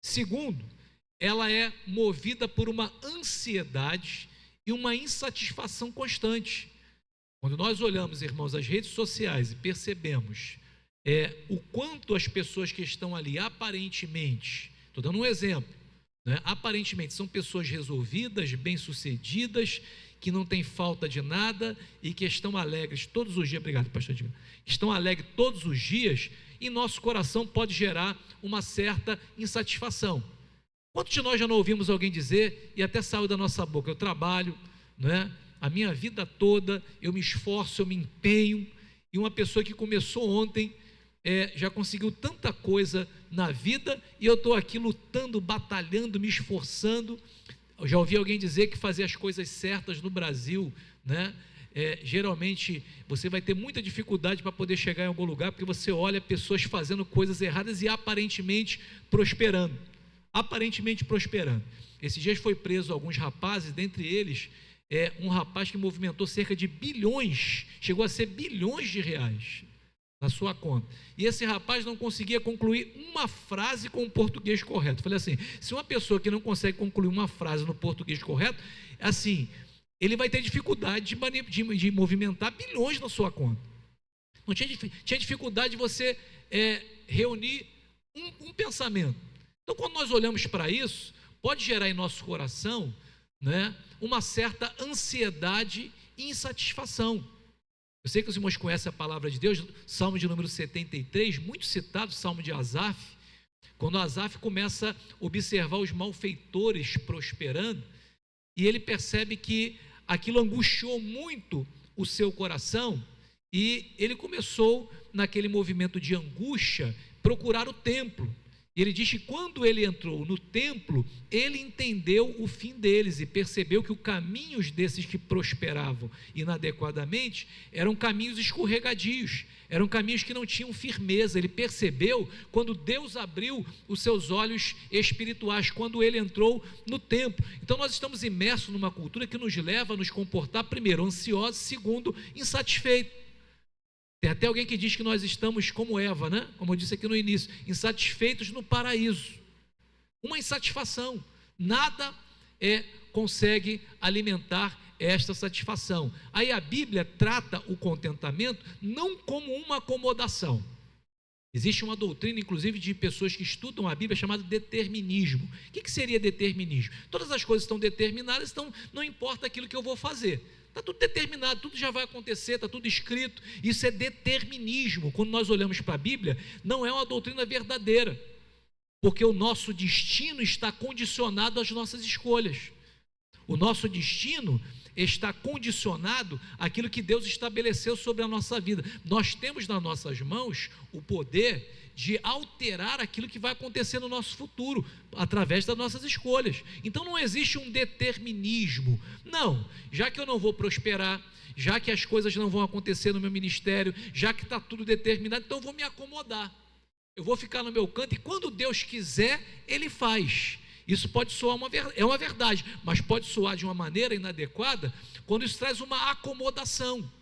Segundo, ela é movida por uma ansiedade e uma insatisfação constante. Quando nós olhamos, irmãos, as redes sociais e percebemos o quanto as pessoas que estão ali aparentemente, estou dando um exemplo, né, aparentemente são pessoas resolvidas, bem-sucedidas, que não têm falta de nada e que estão alegres todos os dias, obrigado, pastor Edgar, estão alegres todos os dias, e nosso coração pode gerar uma certa insatisfação. Quantos de nós já não ouvimos alguém dizer, e até saiu da nossa boca, eu trabalho, né, a minha vida toda, eu me esforço, eu me empenho, e uma pessoa que começou ontem, já conseguiu tanta coisa na vida, e eu estou aqui lutando, batalhando, me esforçando. Eu já ouvi alguém dizer que fazer as coisas certas no Brasil, né, geralmente você vai ter muita dificuldade para poder chegar em algum lugar, porque você olha pessoas fazendo coisas erradas e aparentemente prosperando. Esses dias foi preso alguns rapazes, dentre eles um rapaz que movimentou cerca de bilhões, chegou a ser bilhões de reais na sua conta, e esse rapaz não conseguia concluir uma frase com o português correto. Eu falei assim, se uma pessoa que não consegue concluir uma frase no português correto, assim, ele vai ter dificuldade de movimentar bilhões na sua conta. Não tinha dificuldade de você reunir um pensamento. Então, quando nós olhamos para isso, pode gerar em nosso coração, né, uma certa ansiedade e insatisfação. Eu sei que os irmãos conhecem a palavra de Deus, Salmo de número 73, muito citado, Salmo de Asaf, quando Asaf começa a observar os malfeitores prosperando, e ele percebe que aquilo angustiou muito o seu coração, e ele começou, naquele movimento de angústia, procurar o templo. E ele diz que quando ele entrou no templo, ele entendeu o fim deles e percebeu que os caminhos desses que prosperavam inadequadamente eram caminhos escorregadios, eram caminhos que não tinham firmeza. Ele percebeu quando Deus abriu os seus olhos espirituais, quando ele entrou no templo. Então nós estamos imersos numa cultura que nos leva a nos comportar, primeiro, ansiosos, segundo, insatisfeitos. Tem até alguém que diz que nós estamos como Eva, né? Como eu disse aqui no início, insatisfeitos no paraíso. Uma insatisfação. Nada consegue alimentar esta satisfação. Aí a Bíblia trata o contentamento não como uma acomodação. Existe uma doutrina, inclusive, de pessoas que estudam a Bíblia, chamada determinismo. O que seria determinismo? Todas as coisas estão determinadas, então não importa aquilo que eu vou fazer. Está tudo determinado, tudo já vai acontecer, está tudo escrito. Isso é determinismo. Quando nós olhamos para a Bíblia, não é uma doutrina verdadeira, porque o nosso destino está condicionado às nossas escolhas. O nosso destino está condicionado àquilo que Deus estabeleceu sobre a nossa vida. Nós temos nas nossas mãos o poder de alterar aquilo que vai acontecer no nosso futuro, através das nossas escolhas. Então não existe um determinismo. Não, já que eu não vou prosperar, já que as coisas não vão acontecer no meu ministério, já que está tudo determinado, então eu vou me acomodar. Eu vou ficar no meu canto e quando Deus quiser, Ele faz. Isso pode soar uma verdade, mas pode soar de uma maneira inadequada quando isso traz uma acomodação.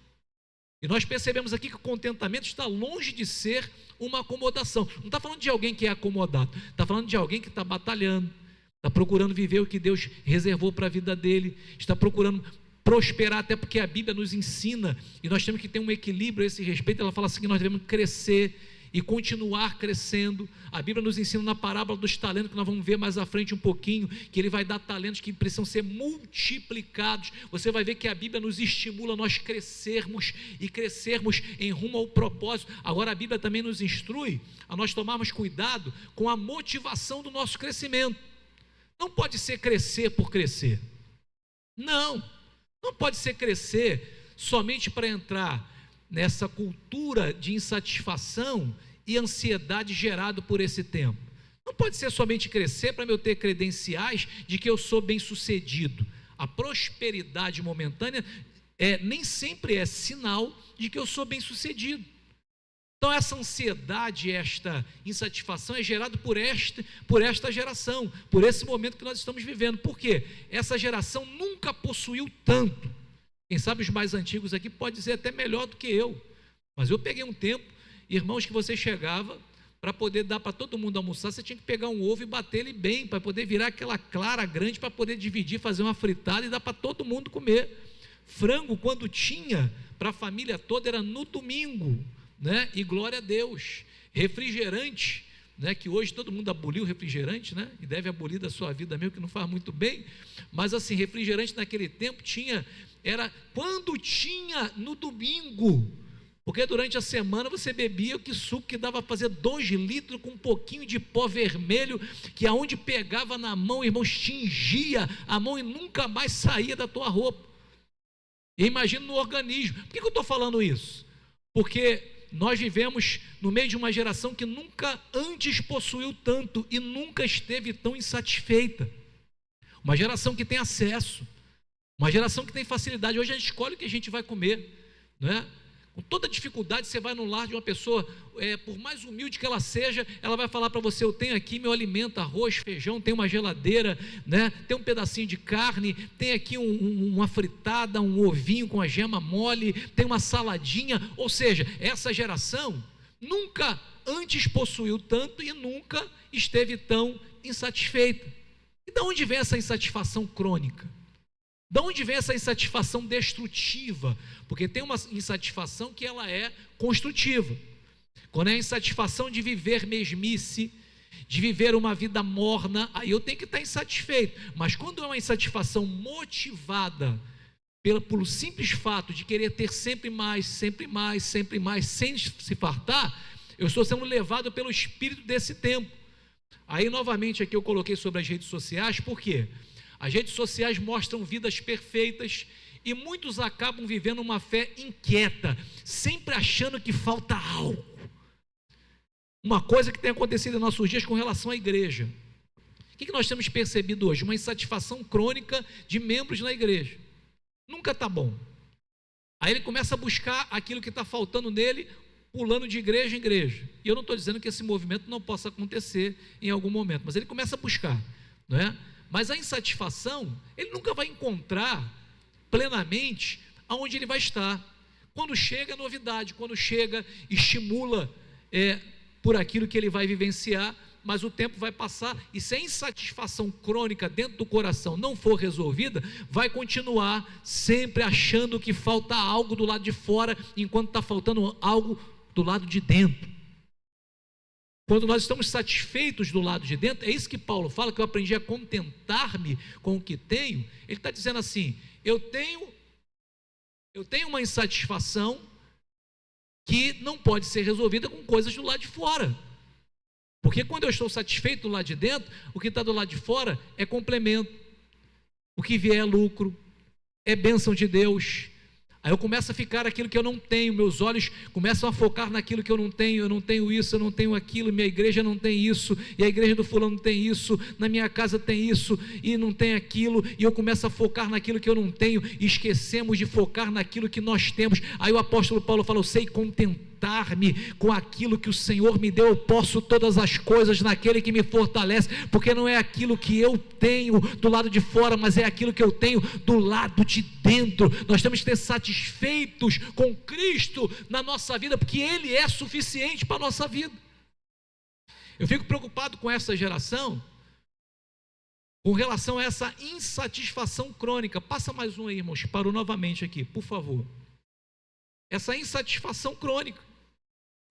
E nós percebemos aqui que o contentamento está longe de ser uma acomodação. Não está falando de alguém que é acomodado, está falando de alguém que está batalhando, está procurando viver o que Deus reservou para a vida dele, está procurando prosperar, até porque a Bíblia nos ensina, e nós temos que ter um equilíbrio a esse respeito. Ela fala assim que nós devemos crescer e continuar crescendo. A Bíblia nos ensina na parábola dos talentos, que nós vamos ver mais à frente um pouquinho, que ele vai dar talentos que precisam ser multiplicados. Você vai ver que a Bíblia nos estimula a nós crescermos e crescermos em rumo ao propósito. Agora a Bíblia também nos instrui a nós tomarmos cuidado com a motivação do nosso crescimento. Não pode ser crescer por crescer. Não pode ser crescer somente para entrar nessa cultura de insatisfação e ansiedade gerado por esse tempo. Não pode ser somente crescer para eu ter credenciais de que eu sou bem sucedido. A prosperidade momentânea nem sempre é sinal de que eu sou bem sucedido. Então essa ansiedade, esta insatisfação é gerada por esta geração, por esse momento que nós estamos vivendo. Por quê? Essa geração nunca possuiu tanto. Quem sabe os mais antigos aqui pode dizer até melhor do que eu, mas eu peguei um tempo, irmãos, que você chegava para poder dar para todo mundo almoçar, você tinha que pegar um ovo e bater ele bem, para poder virar aquela clara grande, para poder dividir, fazer uma fritada e dar para todo mundo comer. Frango, quando tinha para a família toda, era no domingo, né? E glória a Deus. Refrigerante, né? Que hoje todo mundo aboliu o refrigerante, né? E deve abolir da sua vida mesmo, que não faz muito bem, mas assim, refrigerante naquele tempo era quando tinha no domingo, porque durante a semana você bebia que suco que dava para fazer 2 litros com um pouquinho de pó vermelho, que aonde pegava na mão, irmão, tingia a mão e nunca mais saía da tua roupa. E imagina no organismo. Por que eu estou falando isso? Porque nós vivemos no meio de uma geração que nunca antes possuiu tanto e nunca esteve tão insatisfeita. Uma geração que tem acesso, uma geração que tem facilidade. Hoje a gente escolhe o que a gente vai comer, não é? Com toda dificuldade, você vai no lar de uma pessoa, por mais humilde que ela seja, ela vai falar para você: eu tenho aqui meu alimento, arroz, feijão, tem uma geladeira, né? Tem um pedacinho de carne, tem aqui uma fritada, um ovinho com a gema mole, tem uma saladinha. Ou seja, essa geração nunca antes possuiu tanto e nunca esteve tão insatisfeita. E de onde vem essa insatisfação crônica? De onde vem essa insatisfação destrutiva? Porque tem uma insatisfação que ela é construtiva. Quando é a insatisfação de viver mesmice, de viver uma vida morna, aí eu tenho que estar insatisfeito. Mas quando é uma insatisfação motivada pelo simples fato de querer ter sempre mais, sempre mais, sempre mais, sem se fartar, eu estou sendo levado pelo espírito desse tempo. Aí novamente aqui eu coloquei sobre as redes sociais. Por quê? As redes sociais mostram vidas perfeitas e muitos acabam vivendo uma fé inquieta, sempre achando que falta algo. Uma coisa que tem acontecido em nossos dias com relação à igreja. O que nós temos percebido hoje? Uma insatisfação crônica de membros na igreja. Nunca está bom. Aí ele começa a buscar aquilo que está faltando nele, pulando de igreja em igreja. E eu não estou dizendo que esse movimento não possa acontecer em algum momento, mas ele começa a buscar, não é? Mas a insatisfação, ele nunca vai encontrar plenamente aonde ele vai estar. Quando chega novidade, quando chega, estimula por aquilo que ele vai vivenciar, mas o tempo vai passar, e se a insatisfação crônica dentro do coração não for resolvida, vai continuar sempre achando que falta algo do lado de fora, enquanto está faltando algo do lado de dentro. Quando nós estamos satisfeitos do lado de dentro, é isso que Paulo fala, que eu aprendi a contentar-me com o que tenho. Ele está dizendo assim: eu tenho uma insatisfação que não pode ser resolvida com coisas do lado de fora. Porque quando eu estou satisfeito do lado de dentro, o que está do lado de fora é complemento. O que vier é lucro, é bênção de Deus. Aí eu começo a ficar aquilo que eu não tenho, meus olhos começam a focar naquilo que eu não tenho isso, eu não tenho aquilo, minha igreja não tem isso, e a igreja do fulano não tem isso, na minha casa tem isso, e não tem aquilo, e eu começo a focar naquilo que eu não tenho, e esquecemos de focar naquilo que nós temos. Aí o apóstolo Paulo fala: eu sei contentar-me com aquilo que o Senhor me deu, eu posso todas as coisas naquele que me fortalece, porque não é aquilo que eu tenho do lado de fora, mas é aquilo que eu tenho do lado de dentro. Nós temos que ter satisfeitos com Cristo na nossa vida, porque Ele é suficiente para a nossa vida. Eu fico preocupado com essa geração, com relação a essa insatisfação crônica. Passa mais um aí, irmãos, parou novamente aqui, por favor. Essa insatisfação crônica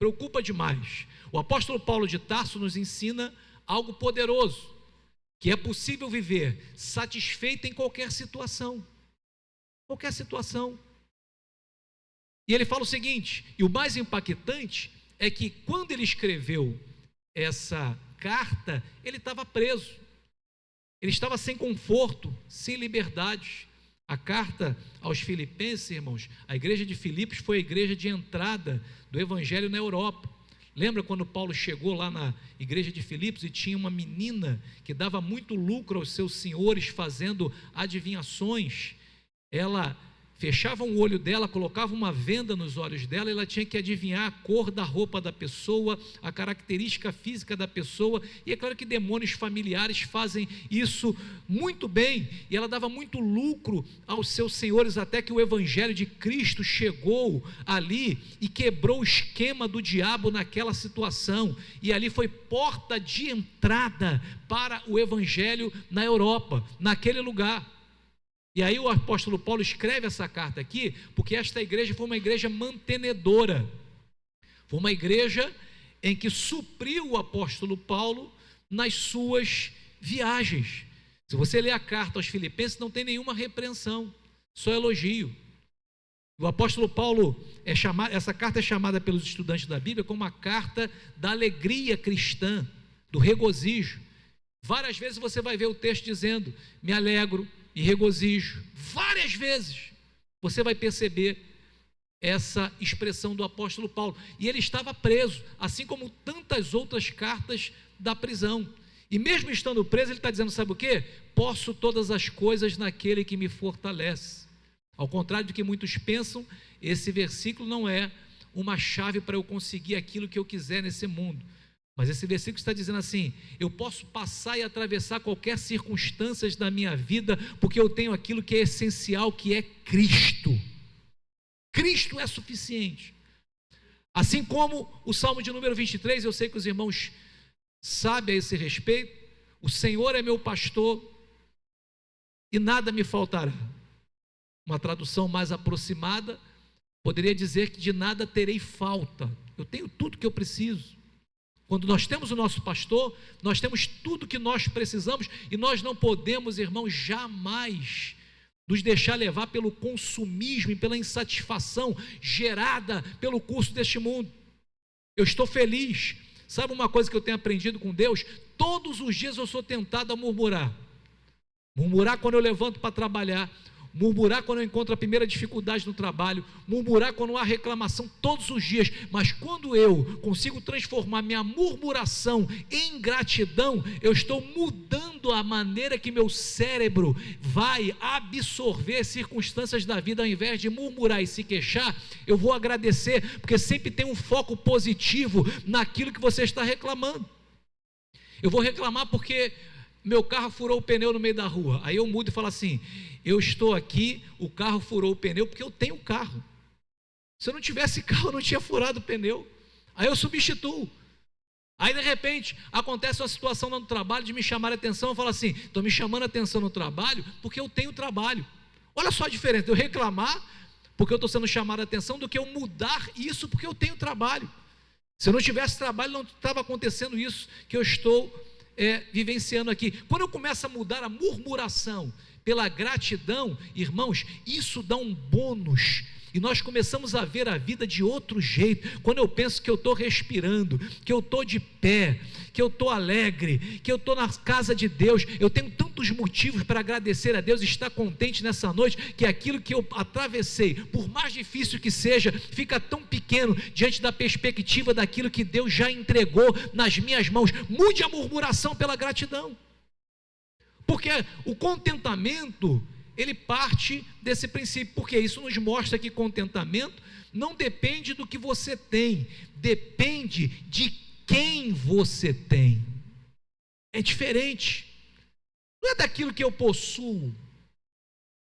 preocupa demais. O apóstolo Paulo de Tarso nos ensina algo poderoso, que é possível viver satisfeito em qualquer situação. Qualquer situação. E ele fala o seguinte, e o mais impactante é que quando ele escreveu essa carta, ele estava preso. Ele estava sem conforto, sem liberdade. A carta aos Filipenses, irmãos, a igreja de Filipos foi a igreja de entrada do evangelho na Europa. Lembra quando Paulo chegou lá na igreja de Filipos e tinha uma menina que dava muito lucro aos seus senhores fazendo adivinhações? Ela fechavam o olho dela, colocavam uma venda nos olhos dela, e ela tinha que adivinhar a cor da roupa da pessoa, a característica física da pessoa, e é claro que demônios familiares fazem isso muito bem, e ela dava muito lucro aos seus senhores, até que o evangelho de Cristo chegou ali e quebrou o esquema do diabo naquela situação, e ali foi porta de entrada para o evangelho na Europa, naquele lugar. E aí o apóstolo Paulo escreve essa carta aqui, porque esta igreja foi uma igreja mantenedora, foi uma igreja em que supriu o apóstolo Paulo nas suas viagens. Se você ler a carta aos Filipenses, não tem nenhuma repreensão, só elogio. O apóstolo Paulo essa carta é chamada pelos estudantes da Bíblia como a carta da alegria cristã, do regozijo. Várias vezes você vai ver o texto dizendo: me alegro e regozijo. Várias vezes você vai perceber essa expressão do apóstolo Paulo, e ele estava preso, assim como tantas outras cartas da prisão, e mesmo estando preso, ele está dizendo, sabe o que? Posso todas as coisas naquele que me fortalece. Ao contrário do que muitos pensam, esse versículo não é uma chave para eu conseguir aquilo que eu quiser nesse mundo, mas esse versículo está dizendo assim: eu posso passar e atravessar qualquer circunstância da minha vida, porque eu tenho aquilo que é essencial, que é Cristo. Cristo é suficiente. Assim como o Salmo de número 23, eu sei que os irmãos sabem a esse respeito: o Senhor é meu pastor e nada me faltará. Uma tradução mais aproximada poderia dizer que de nada terei falta, eu tenho tudo que eu preciso. Quando nós temos o nosso pastor, nós temos tudo que nós precisamos, e nós não podemos, irmãos, jamais nos deixar levar pelo consumismo e pela insatisfação gerada pelo curso deste mundo. Eu estou feliz. Sabe uma coisa que eu tenho aprendido com Deus? Todos os dias eu sou tentado a murmurar. Murmurar quando eu levanto para trabalhar, murmurar quando eu encontro a primeira dificuldade no trabalho, murmurar quando há reclamação, todos os dias. Mas quando eu consigo transformar minha murmuração em gratidão, eu estou mudando a maneira que meu cérebro vai absorver circunstâncias da vida. Ao invés de murmurar e se queixar, eu vou agradecer, porque sempre tem um foco positivo naquilo que você está reclamando. Eu vou reclamar porque meu carro furou o pneu no meio da rua. Aí eu mudo e falo assim: eu estou aqui, o carro furou o pneu porque eu tenho carro. Se eu não tivesse carro, eu não tinha furado o pneu. Aí eu substituo. Aí de repente acontece uma situação no trabalho de me chamar a atenção. Eu falo assim: estou me chamando a atenção no trabalho porque eu tenho trabalho. Olha só a diferença, eu reclamar porque eu estou sendo chamado a atenção, do que eu mudar isso porque eu tenho trabalho. Se eu não tivesse trabalho, não estava acontecendo isso que eu estou vivenciando aqui. Quando eu começo a mudar a murmuração pela gratidão, irmãos, isso dá um bônus, e nós começamos a ver a vida de outro jeito. Quando eu penso que eu estou respirando, que eu estou de pé, que eu estou alegre, que eu estou na casa de Deus, eu tenho tantos motivos para agradecer a Deus e estar contente nessa noite, que aquilo que eu atravessei, por mais difícil que seja, fica tão pequeno diante da perspectiva daquilo que Deus já entregou nas minhas mãos. Mude a murmuração pela gratidão, porque o contentamento, ele parte desse princípio, porque isso nos mostra que contentamento não depende do que você tem, depende de quem você tem. É diferente, não é daquilo que eu possuo,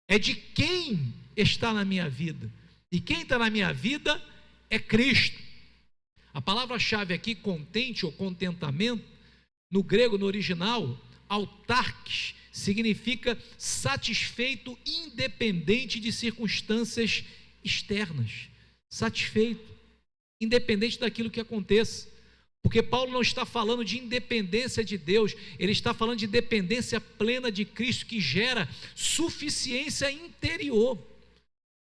é de quem está na minha vida, e quem está na minha vida é Cristo. A palavra-chave aqui, contente ou contentamento, no grego, no original, autarques, significa satisfeito, independente de circunstâncias externas. Satisfeito, independente daquilo que aconteça. Porque Paulo não está falando de independência de Deus, ele está falando de dependência plena de Cristo, que gera suficiência interior.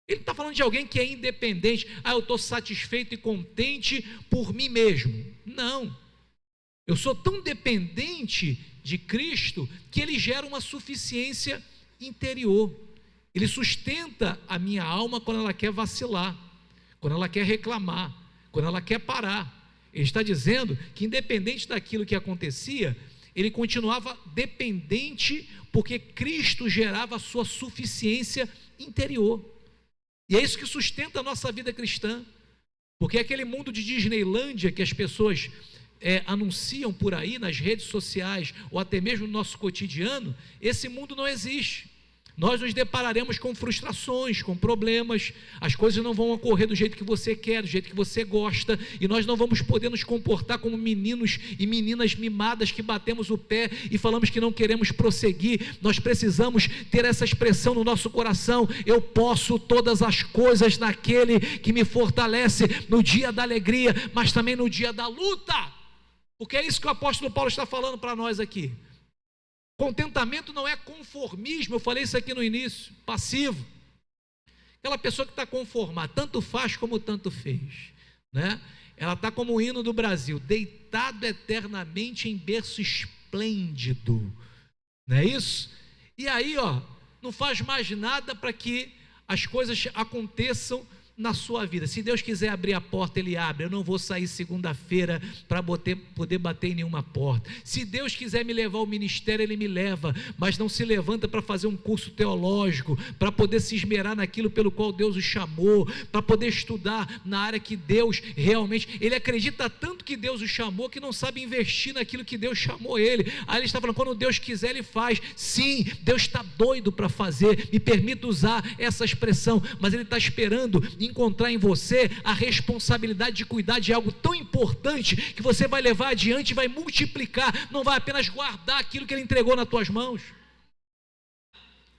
Ele não está falando de alguém que é independente. Eu estou satisfeito e contente por mim mesmo. Não. Eu sou tão dependente de Cristo que ele gera uma suficiência interior. Ele sustenta a minha alma quando ela quer vacilar, quando ela quer reclamar, quando ela quer parar. Ele está dizendo que, independente daquilo que acontecia, ele continuava dependente, porque Cristo gerava a sua suficiência interior. E é isso que sustenta a nossa vida cristã. Porque aquele mundo de Disneylândia que as pessoas anunciam por aí nas redes sociais, ou até mesmo no nosso cotidiano, esse mundo não existe. Nós nos depararemos com frustrações, com problemas, as coisas não vão ocorrer do jeito que você quer, do jeito que você gosta, e nós não vamos poder nos comportar como meninos e meninas mimadas que batemos o pé e falamos que não queremos prosseguir. Nós precisamos ter essa expressão no nosso coração: eu posso todas as coisas naquele que me fortalece, no dia da alegria, mas também no dia da luta, porque é isso que o apóstolo Paulo está falando para nós aqui. Contentamento não é conformismo, eu falei isso aqui no início, passivo. Aquela pessoa que está conformada, tanto faz como tanto fez, né? Ela está como o hino do Brasil: deitado eternamente em berço esplêndido, não é isso? E aí, não faz mais nada para que as coisas aconteçam na sua vida. Se Deus quiser abrir a porta, Ele abre. Eu não vou sair segunda-feira para poder bater em nenhuma porta. Se Deus quiser me levar ao ministério, Ele me leva, mas não se levanta para fazer um curso teológico, para poder se esmerar naquilo pelo qual Deus o chamou, para poder estudar na área que Deus realmente, ele acredita tanto que Deus o chamou, que não sabe investir naquilo que Deus chamou ele. Aí ele está falando: quando Deus quiser, Ele faz. Sim, Deus está doido para fazer, me permita usar essa expressão, mas Ele está esperando encontrar em você a responsabilidade de cuidar de algo tão importante, que você vai levar adiante e vai multiplicar, não vai apenas guardar aquilo que Ele entregou nas tuas mãos.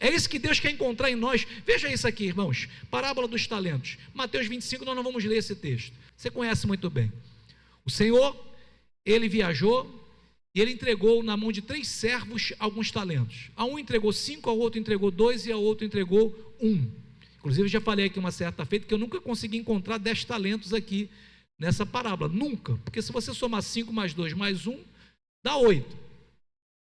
É isso que Deus quer encontrar em nós. Veja isso aqui, irmãos, parábola dos talentos, Mateus 25, nós não vamos ler esse texto, você conhece muito bem. O Senhor, Ele viajou e Ele entregou na mão de 3 servos alguns talentos. A um entregou 5, ao outro entregou 2 e ao outro entregou 1. Inclusive, eu já falei aqui uma certa feita que eu nunca consegui encontrar 10 talentos aqui nessa parábola, nunca, porque se você somar 5 mais 2 mais 1, dá 8,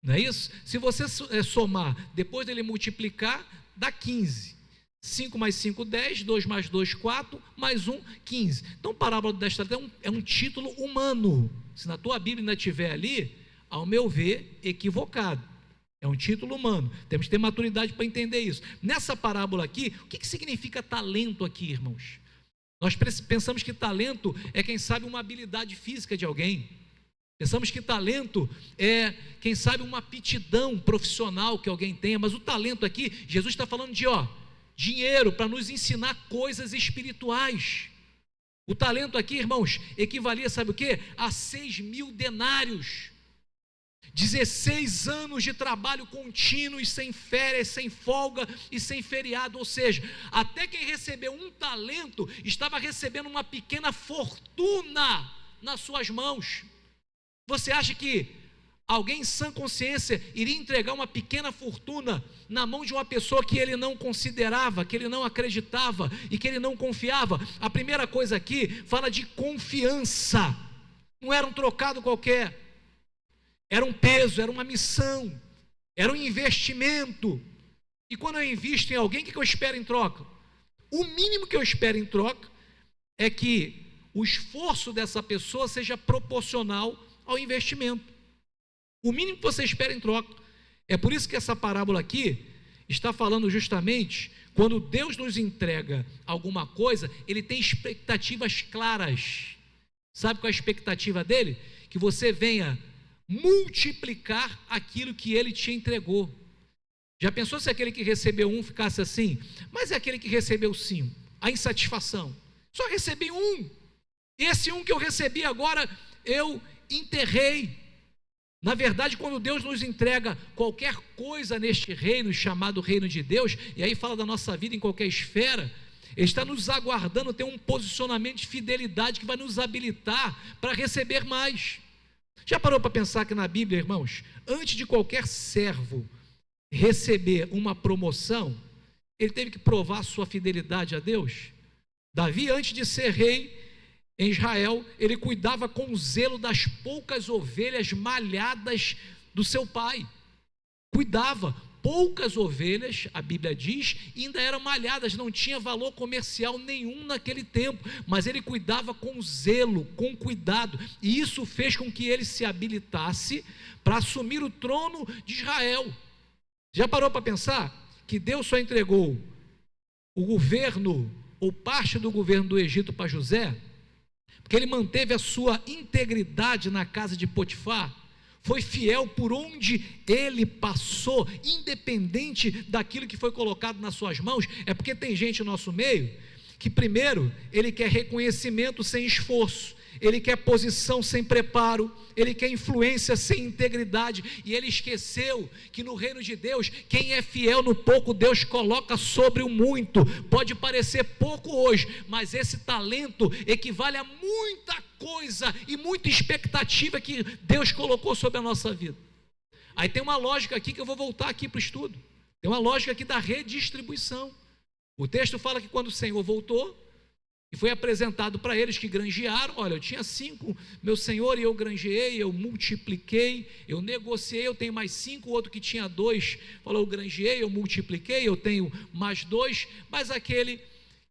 não é isso? Se você somar, depois dele multiplicar, dá 15, 5 mais 5, 10, 2 mais 2, 4, mais 1, 15. Então, parábola do 10 talentos é um título humano. Se na tua Bíblia ainda estiver ali, ao meu ver, equivocado. É um título humano, temos que ter maturidade para entender isso. Nessa parábola aqui, o que significa talento aqui, irmãos? Nós pensamos que talento é, quem sabe, uma habilidade física de alguém. Pensamos que talento é, quem sabe, uma aptidão profissional que alguém tenha. Mas o talento aqui, Jesus está falando de dinheiro para nos ensinar coisas espirituais. O talento aqui, irmãos, equivalia, sabe o quê? A 6.000 denários. 16 anos de trabalho contínuo e sem férias, sem folga e sem feriado. Ou seja, até quem recebeu um talento estava recebendo uma pequena fortuna nas suas mãos. Você acha que alguém em sã consciência iria entregar uma pequena fortuna na mão de uma pessoa que ele não considerava, que ele não acreditava e que ele não confiava? A primeira coisa aqui fala de confiança. Não era um trocado qualquer. Era um peso, era uma missão, era um investimento. E quando eu invisto em alguém, o que eu espero em troca? O mínimo que eu espero em troca é que o esforço dessa pessoa seja proporcional ao investimento. O mínimo que você espera em troca. É por isso que essa parábola aqui está falando justamente, quando Deus nos entrega alguma coisa, Ele tem expectativas claras. Sabe qual é a expectativa dele? Que você venha multiplicar aquilo que Ele te entregou. Já pensou se aquele que recebeu 1 ficasse assim? Mas é aquele que recebeu 5, a insatisfação. Só recebi 1, e esse 1 que eu recebi agora, eu enterrei. Na verdade, quando Deus nos entrega qualquer coisa neste reino, chamado reino de Deus, e aí fala da nossa vida em qualquer esfera, Ele está nos aguardando ter um posicionamento de fidelidade que vai nos habilitar para receber mais. Já parou para pensar que na Bíblia, irmãos, antes de qualquer servo receber uma promoção, ele teve que provar sua fidelidade a Deus? Davi, antes de ser rei em Israel, ele cuidava com zelo das poucas ovelhas malhadas do seu pai. Cuidava. Poucas ovelhas, a Bíblia diz, ainda eram malhadas, não tinha valor comercial nenhum naquele tempo, mas ele cuidava com zelo, com cuidado, e isso fez com que ele se habilitasse para assumir o trono de Israel. Já parou para pensar que Deus só entregou o governo ou parte do governo do Egito para José, porque ele manteve a sua integridade na casa de Potifar, foi fiel por onde ele passou, independente daquilo que foi colocado nas suas mãos. É porque tem gente no nosso meio que primeiro ele quer reconhecimento sem esforço, ele quer posição sem preparo, ele quer influência sem integridade, e ele esqueceu que no reino de Deus, quem é fiel no pouco, Deus coloca sobre o muito. Pode parecer pouco hoje, mas esse talento equivale a muita coisa e muita expectativa que Deus colocou sobre a nossa vida. Aí tem uma lógica aqui que eu vou voltar aqui para o estudo, tem uma lógica aqui da redistribuição. O texto fala que quando o Senhor voltou, e foi apresentado para eles que granjearam, olha, eu tinha 5, meu senhor, e eu granjeei, eu multipliquei, eu negociei, eu tenho mais 5, o outro que tinha 2, falou, eu granjeei, eu multipliquei, eu tenho mais 2, mas aquele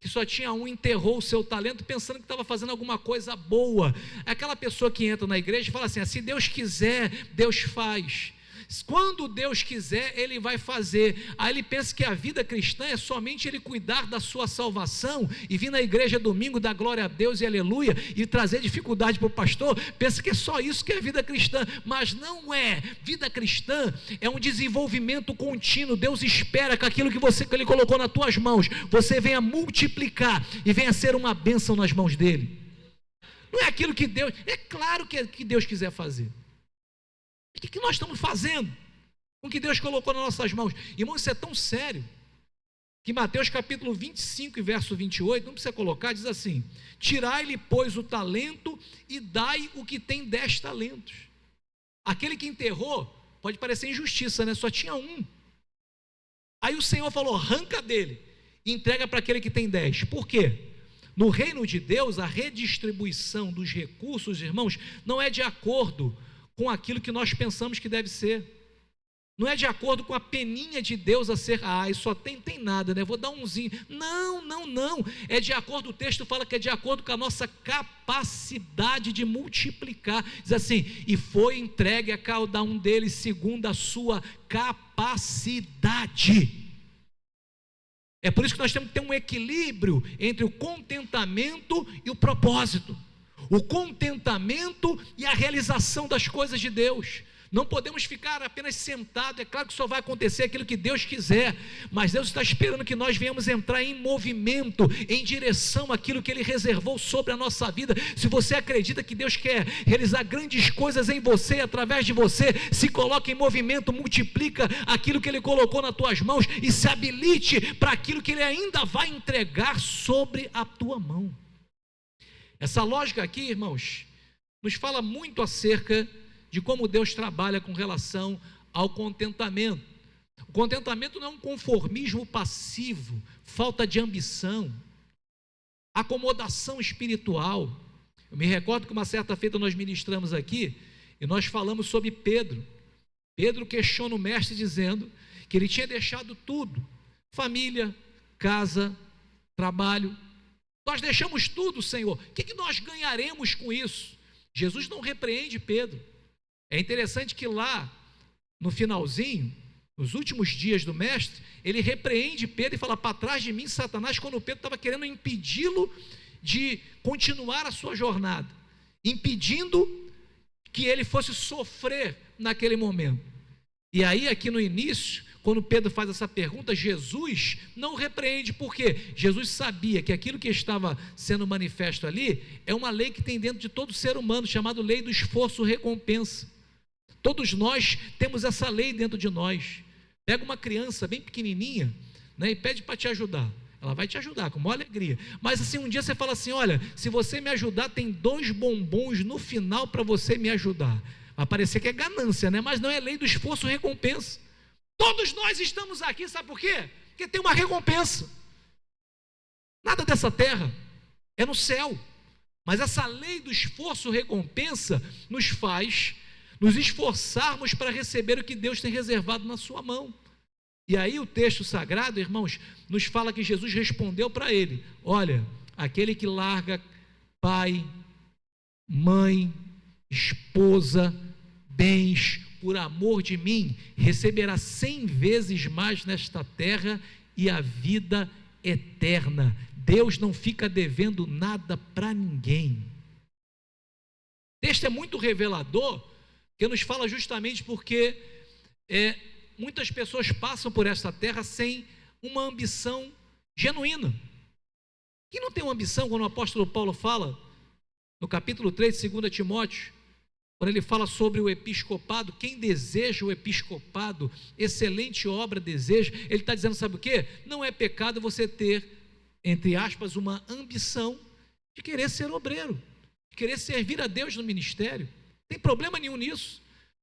que só tinha 1 enterrou o seu talento, pensando que estava fazendo alguma coisa boa. Aquela pessoa que entra na igreja e fala assim, se Deus quiser, Deus faz. Quando Deus quiser, Ele vai fazer. Aí ele pensa que a vida cristã é somente ele cuidar da sua salvação e vir na igreja domingo, dar glória a Deus e aleluia, e trazer dificuldade para o pastor. Pensa que é só isso que é vida cristã, mas não é. Vida cristã é um desenvolvimento contínuo. Deus espera que aquilo que Ele colocou nas tuas mãos, você venha multiplicar e venha ser uma bênção nas mãos dEle. Não é aquilo que Deus, é claro que Deus quiser fazer. O que nós estamos fazendo com o que Deus colocou nas nossas mãos? Irmão, isso é tão sério que Mateus capítulo 25 e verso 28, não precisa colocar, diz assim, tirai-lhe pois o talento e dai o que tem 10 talentos. Aquele que enterrou, pode parecer injustiça, né? Só tinha 1. Aí o Senhor falou, arranca dele e entrega para aquele que tem 10. Por quê? No reino de Deus, a redistribuição dos recursos, irmãos, não é de acordo com aquilo que nós pensamos que deve ser, não é de acordo com a peninha de Deus a ser, isso só tem nada, né? Vou dar umzinho. Não, é de acordo, o texto fala que é de acordo com a nossa capacidade de multiplicar. Diz assim, e foi entregue a cada um deles segundo a sua capacidade. É por isso que nós temos que ter um equilíbrio entre o contentamento e o propósito, o contentamento e a realização das coisas de Deus. Não podemos ficar apenas sentados. É claro que só vai acontecer aquilo que Deus quiser, mas Deus está esperando que nós venhamos entrar em movimento, em direção àquilo que Ele reservou sobre a nossa vida. Se você acredita que Deus quer realizar grandes coisas em você, através de você, se coloque em movimento, multiplica aquilo que Ele colocou nas tuas mãos e se habilite para aquilo que Ele ainda vai entregar sobre a tua mão. Essa lógica aqui, irmãos, nos fala muito acerca de como Deus trabalha com relação ao contentamento. O contentamento não é um conformismo passivo, falta de ambição, acomodação espiritual. Eu me recordo que uma certa feita nós ministramos aqui, e nós falamos sobre Pedro. Pedro questiona o mestre dizendo que ele tinha deixado tudo, família, casa, trabalho. Nós deixamos tudo, Senhor, o que nós ganharemos com isso? Jesus não repreende Pedro. É interessante que lá, no finalzinho, nos últimos dias do mestre, ele repreende Pedro e fala, para trás de mim, Satanás, quando Pedro estava querendo impedi-lo de continuar a sua jornada, impedindo que ele fosse sofrer naquele momento. E aí, aqui no início, quando Pedro faz essa pergunta, Jesus não repreende, porque Jesus sabia que aquilo que estava sendo manifesto ali é uma lei que tem dentro de todo ser humano, chamada lei do esforço-recompensa. Todos nós temos essa lei dentro de nós. Pega uma criança bem pequenininha, né, e pede para te ajudar. Ela vai te ajudar com maior alegria. Mas assim, um dia você fala assim, olha, se você me ajudar, tem 2 bombons no final para você me ajudar. Vai parecer que é ganância, né? Mas não, é lei do esforço-recompensa. Todos nós estamos aqui, sabe por quê? Porque tem uma recompensa. Nada dessa terra, é no céu. Mas essa lei do esforço-recompensa nos faz nos esforçarmos para receber o que Deus tem reservado na sua mão. E aí o texto sagrado, irmãos, nos fala que Jesus respondeu para ele, olha, aquele que larga pai, mãe, esposa, bens, por amor de mim, receberá 100 vezes mais nesta terra e a vida eterna. Deus não fica devendo nada para ninguém. O texto é muito revelador, que nos fala justamente porque muitas pessoas passam por esta terra sem uma ambição genuína. Quem não tem uma ambição, quando o apóstolo Paulo fala, no capítulo 3 de 2 Timóteo, quando ele fala sobre o episcopado, quem deseja o episcopado, excelente obra deseja, ele está dizendo, sabe o quê? Não é pecado você ter, entre aspas, uma ambição de querer ser obreiro, de querer servir a Deus no ministério. Não tem problema nenhum nisso.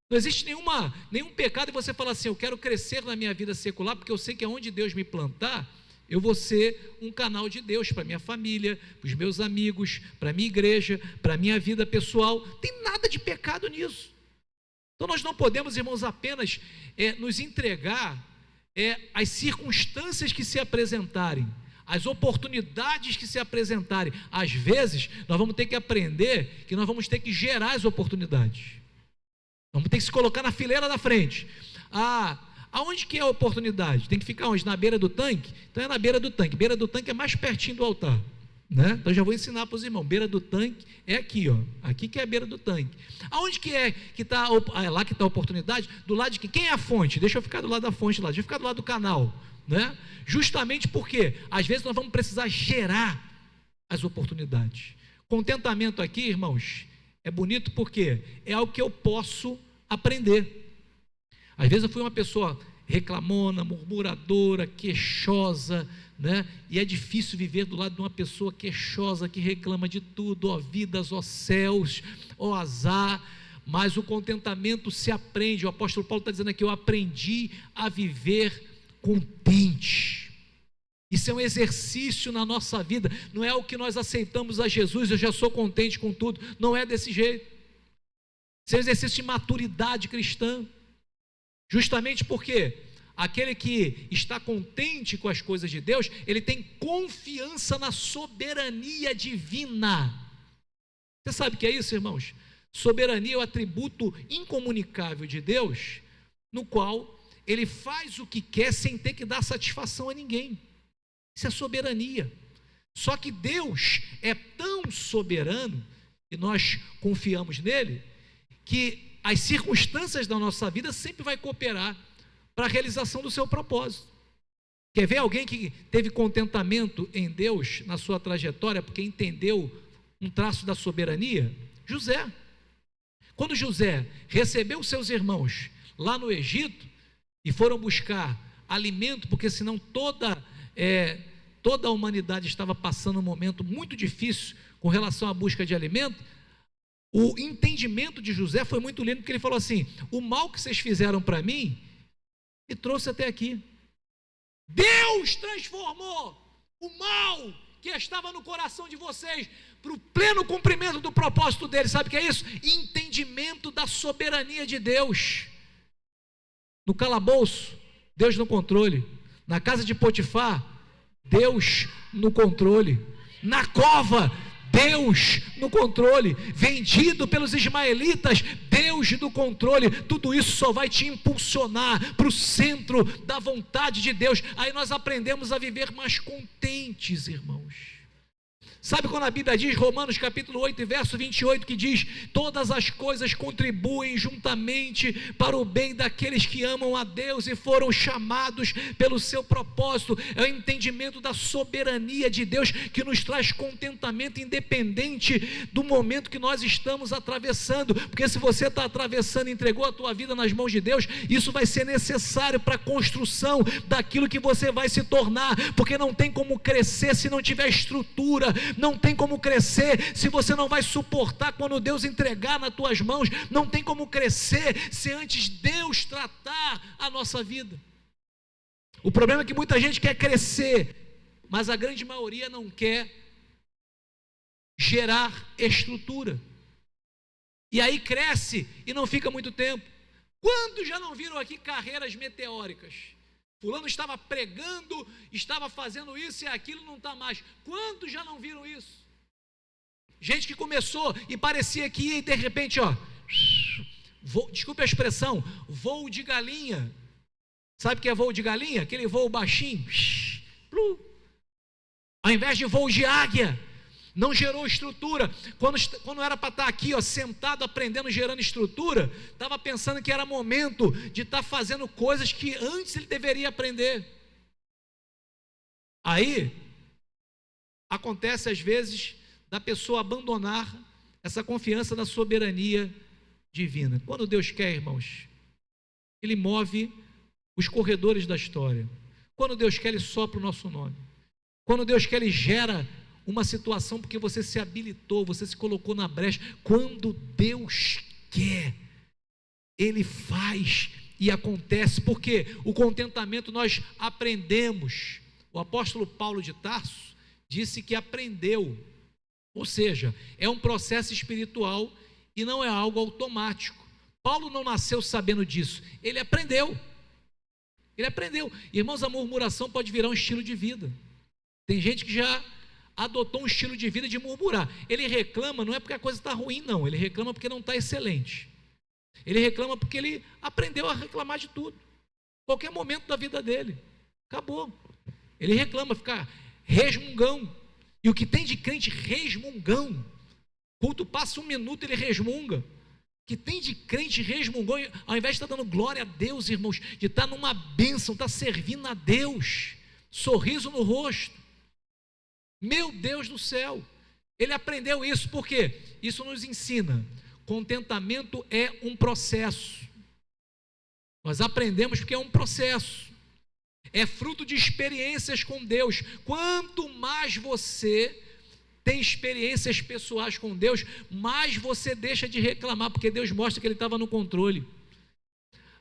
Não existe nenhum pecado em você falar assim, eu quero crescer na minha vida secular, porque eu sei que aonde Deus me plantar, eu vou ser um canal de Deus para minha família, para os meus amigos, para a minha igreja, para a minha vida pessoal. Não tem nada de pecado nisso. Então nós não podemos, irmãos, apenas nos entregar às circunstâncias que se apresentarem, as oportunidades que se apresentarem. Às vezes, nós vamos ter que aprender que nós vamos ter que gerar as oportunidades. Vamos ter que se colocar na fileira da frente. Aonde que é a oportunidade? Tem que ficar onde? Na beira do tanque? Então é na beira do tanque. Beira do tanque é mais pertinho do altar, né? Então já vou ensinar para os irmãos. Beira do tanque é aqui, ó. Aqui que é a beira do tanque. Aonde que está lá que está a oportunidade? Do lado de quem? Quem é a fonte? Deixa eu ficar do lado da fonte lá. Deixa eu ficar do lado do canal, né? Justamente porque às vezes nós vamos precisar gerar as oportunidades. Contentamento aqui, irmãos, é bonito porque é algo que eu posso aprender. Às vezes eu fui uma pessoa reclamona, murmuradora, queixosa, né? E é difícil viver do lado de uma pessoa queixosa, que reclama de tudo, ó vidas, ó céus, ó azar. Mas o contentamento se aprende. O apóstolo Paulo está dizendo aqui, eu aprendi a viver contente. Isso é um exercício na nossa vida, não é o que nós aceitamos a Jesus, eu já sou contente com tudo, não é desse jeito. Isso é um exercício de maturidade cristã. Justamente porque aquele que está contente com as coisas de Deus, ele tem confiança na soberania divina. Você sabe o que é isso, irmãos? Soberania é o atributo incomunicável de Deus, no qual ele faz o que quer sem ter que dar satisfação a ninguém. Isso é soberania. Só que Deus é tão soberano, e nós confiamos nele, que as circunstâncias da nossa vida sempre vai cooperar para a realização do seu propósito. Quer ver alguém que teve contentamento em Deus na sua trajetória, porque entendeu um traço da soberania? José. Quando José recebeu seus irmãos lá no Egito e foram buscar alimento, porque senão toda a humanidade estava passando um momento muito difícil com relação à busca de alimento, o entendimento de José foi muito lindo, porque ele falou assim, o mal que vocês fizeram para mim, me trouxe até aqui. Deus transformou o mal que estava no coração de vocês para o pleno cumprimento do propósito dele. Sabe o que é isso? Entendimento da soberania de Deus. No calabouço, Deus no controle. Na casa de Potifar, Deus no controle. Na cova, Deus no controle. Vendido pelos ismaelitas, Deus no controle. Tudo isso só vai te impulsionar para o centro da vontade de Deus. Aí nós aprendemos a viver mais contentes, irmãos. Sabe quando a Bíblia diz, Romanos capítulo 8 e verso 28, que diz, todas as coisas contribuem juntamente para o bem daqueles que amam a Deus e foram chamados pelo seu propósito. É o entendimento da soberania de Deus que nos traz contentamento, independente do momento que nós estamos atravessando, porque se você está atravessando e entregou a tua vida nas mãos de Deus, isso vai ser necessário para a construção daquilo que você vai se tornar, porque não tem como crescer se não tiver estrutura, não tem como crescer se você não vai suportar quando Deus entregar nas tuas mãos, não tem como crescer se antes Deus tratar a nossa vida. O problema é que muita gente quer crescer, mas a grande maioria não quer gerar estrutura, e aí cresce e não fica muito tempo. Quantos já não viram aqui carreiras meteóricas? Fulano estava pregando, estava fazendo isso e aquilo, não está mais. Quantos já não viram isso? Gente que começou e parecia que ia e de repente, desculpe a expressão, voo de galinha. Sabe o que é voo de galinha? Aquele voo baixinho. ao invés de voo de águia, não gerou estrutura. Quando era para estar aqui, sentado, aprendendo, gerando estrutura, estava pensando que era momento de estar fazendo coisas que antes ele deveria aprender. Aí, acontece às vezes da pessoa abandonar essa confiança na soberania divina. Quando Deus quer, irmãos, Ele move os corredores da história. Quando Deus quer, Ele sopra o nosso nome. Quando Deus quer, Ele gera uma situação porque você se habilitou, você se colocou na brecha. Quando Deus quer, Ele faz e acontece, porque o contentamento nós aprendemos. O apóstolo Paulo de Tarso disse que aprendeu, ou seja, é um processo espiritual e não é algo automático. Paulo não nasceu sabendo disso, ele aprendeu. Ele aprendeu. Irmãos, a murmuração pode virar um estilo de vida. Tem gente que já adotou um estilo de vida de murmurar. Ele reclama, não é porque a coisa está ruim, não. Ele reclama porque não está excelente. Ele reclama porque ele aprendeu a reclamar de tudo. Qualquer momento da vida dele. Acabou. Ele reclama, fica resmungão. E o que tem de crente resmungão? Culto passa 1 minuto, ele resmunga. O que tem de crente resmungão, ao invés de estar dando glória a Deus, irmãos, de estar numa bênção, estar servindo a Deus, sorriso no rosto. Meu Deus do céu, ele aprendeu isso, porque isso nos ensina, contentamento é um processo. Nós aprendemos porque é um processo, é fruto de experiências com Deus. Quanto mais você tem experiências pessoais com Deus, mais você deixa de reclamar, porque Deus mostra que Ele estava no controle.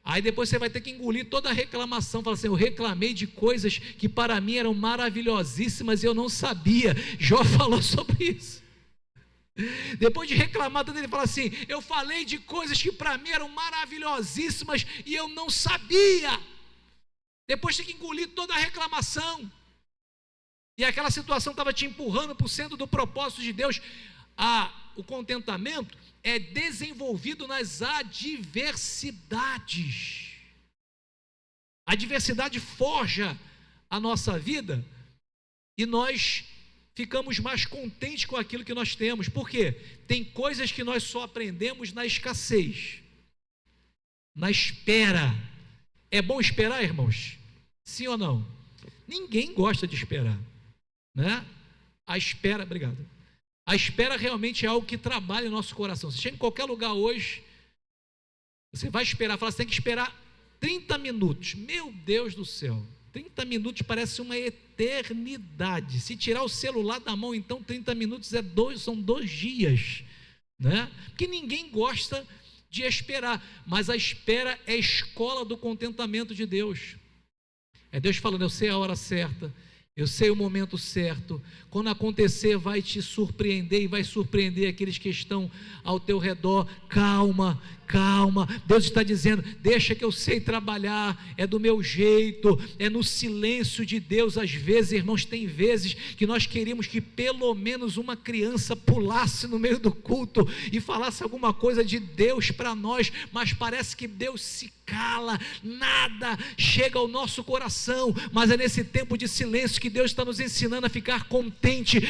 Aí depois você vai ter que engolir toda a reclamação, falar assim: eu reclamei de coisas que para mim eram maravilhosíssimas e eu não sabia. Jó falou sobre isso. Depois de reclamar, ele fala assim: eu falei de coisas que para mim eram maravilhosíssimas e eu não sabia. Depois tem que engolir toda a reclamação. E aquela situação estava te empurrando para o centro do propósito de Deus. O contentamento é desenvolvido nas adversidades. A adversidade forja a nossa vida e nós ficamos mais contentes com aquilo que nós temos. Por quê? Tem coisas que nós só aprendemos na escassez, na espera. É bom esperar, irmãos? Sim ou não? Ninguém gosta de esperar, né? A espera, obrigado. A espera realmente é algo que trabalha em nosso coração. Você chega em qualquer lugar hoje, você vai esperar, fala, você tem que esperar 30 minutos. Meu Deus do céu, 30 minutos parece uma eternidade. Se tirar o celular da mão, então 30 minutos são 2 dias, né? Porque ninguém gosta de esperar, mas a espera é a escola do contentamento de Deus. É Deus falando: eu sei a hora certa, eu sei o momento certo. Quando acontecer, vai te surpreender e vai surpreender aqueles que estão ao teu redor. Calma, calma. Deus está dizendo: deixa que eu sei trabalhar, é do meu jeito, é no silêncio de Deus. Às vezes, irmãos, tem vezes que nós queríamos que pelo menos uma criança pulasse no meio do culto e falasse alguma coisa de Deus para nós, mas parece que Deus se cala, nada chega ao nosso coração. Mas é nesse tempo de silêncio que Deus está nos ensinando a ficar contente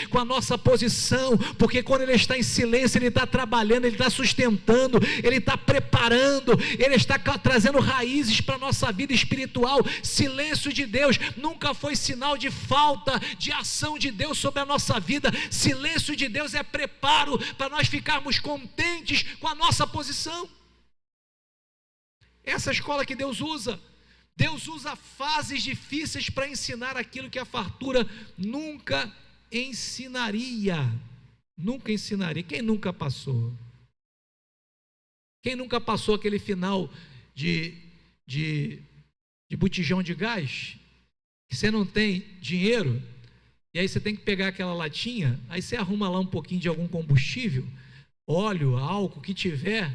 com a nossa posição, porque quando Ele está em silêncio, Ele está trabalhando, Ele está sustentando, Ele está preparando, Ele está trazendo raízes para a nossa vida espiritual. Silêncio de Deus nunca foi sinal de falta de ação de Deus sobre a nossa vida. Silêncio de Deus é preparo para nós ficarmos contentes com a nossa posição. Essa escola que Deus usa fases difíceis para ensinar aquilo que a fartura nunca ensinaria. Nunca ensinaria. Quem nunca passou? Quem nunca passou aquele final de botijão de gás, que você não tem dinheiro, e aí você tem que pegar aquela latinha, aí você arruma lá um pouquinho de algum combustível, óleo, álcool, que tiver,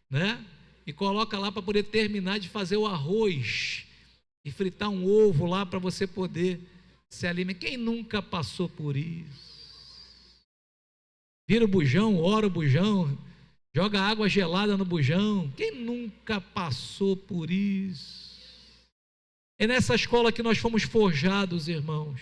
né? E coloca lá para poder terminar de fazer o arroz e fritar um ovo lá para você poder se alimentar. Quem nunca passou por isso? Vira o bujão, ora o bujão, joga água gelada no bujão. Quem nunca passou por isso? É nessa escola que nós fomos forjados, irmãos.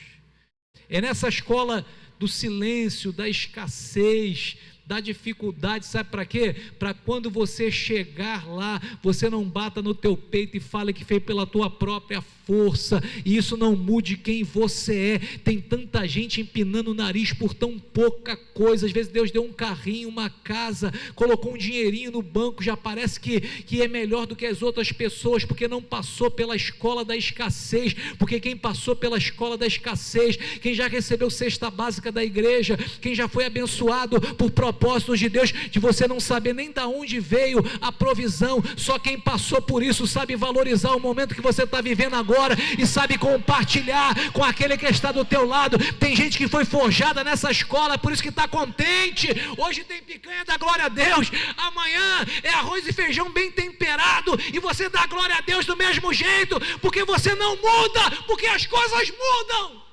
É nessa escola do silêncio, da escassez, da dificuldade, sabe para quê? Para quando você chegar lá, você não bata no teu peito e fale que fez pela tua própria força, e isso não mude quem você é. Tem tanta gente empinando o nariz por tão pouca coisa. Às vezes Deus deu um carrinho, uma casa, colocou um dinheirinho no banco, já parece que é melhor do que as outras pessoas, porque não passou pela escola da escassez. Porque quem passou pela escola da escassez, quem já recebeu cesta básica da igreja, quem já foi abençoado por propósitos de Deus, de você não saber nem de onde veio a provisão, só quem passou por isso sabe valorizar o momento que você está vivendo agora, e sabe compartilhar com aquele que está do teu lado. Tem gente que foi forjada nessa escola, por isso que está contente. Hoje tem picanha, dá glória a Deus. Amanhã é arroz e feijão bem temperado, e você dá glória a Deus do mesmo jeito, porque você não muda, porque as coisas mudam.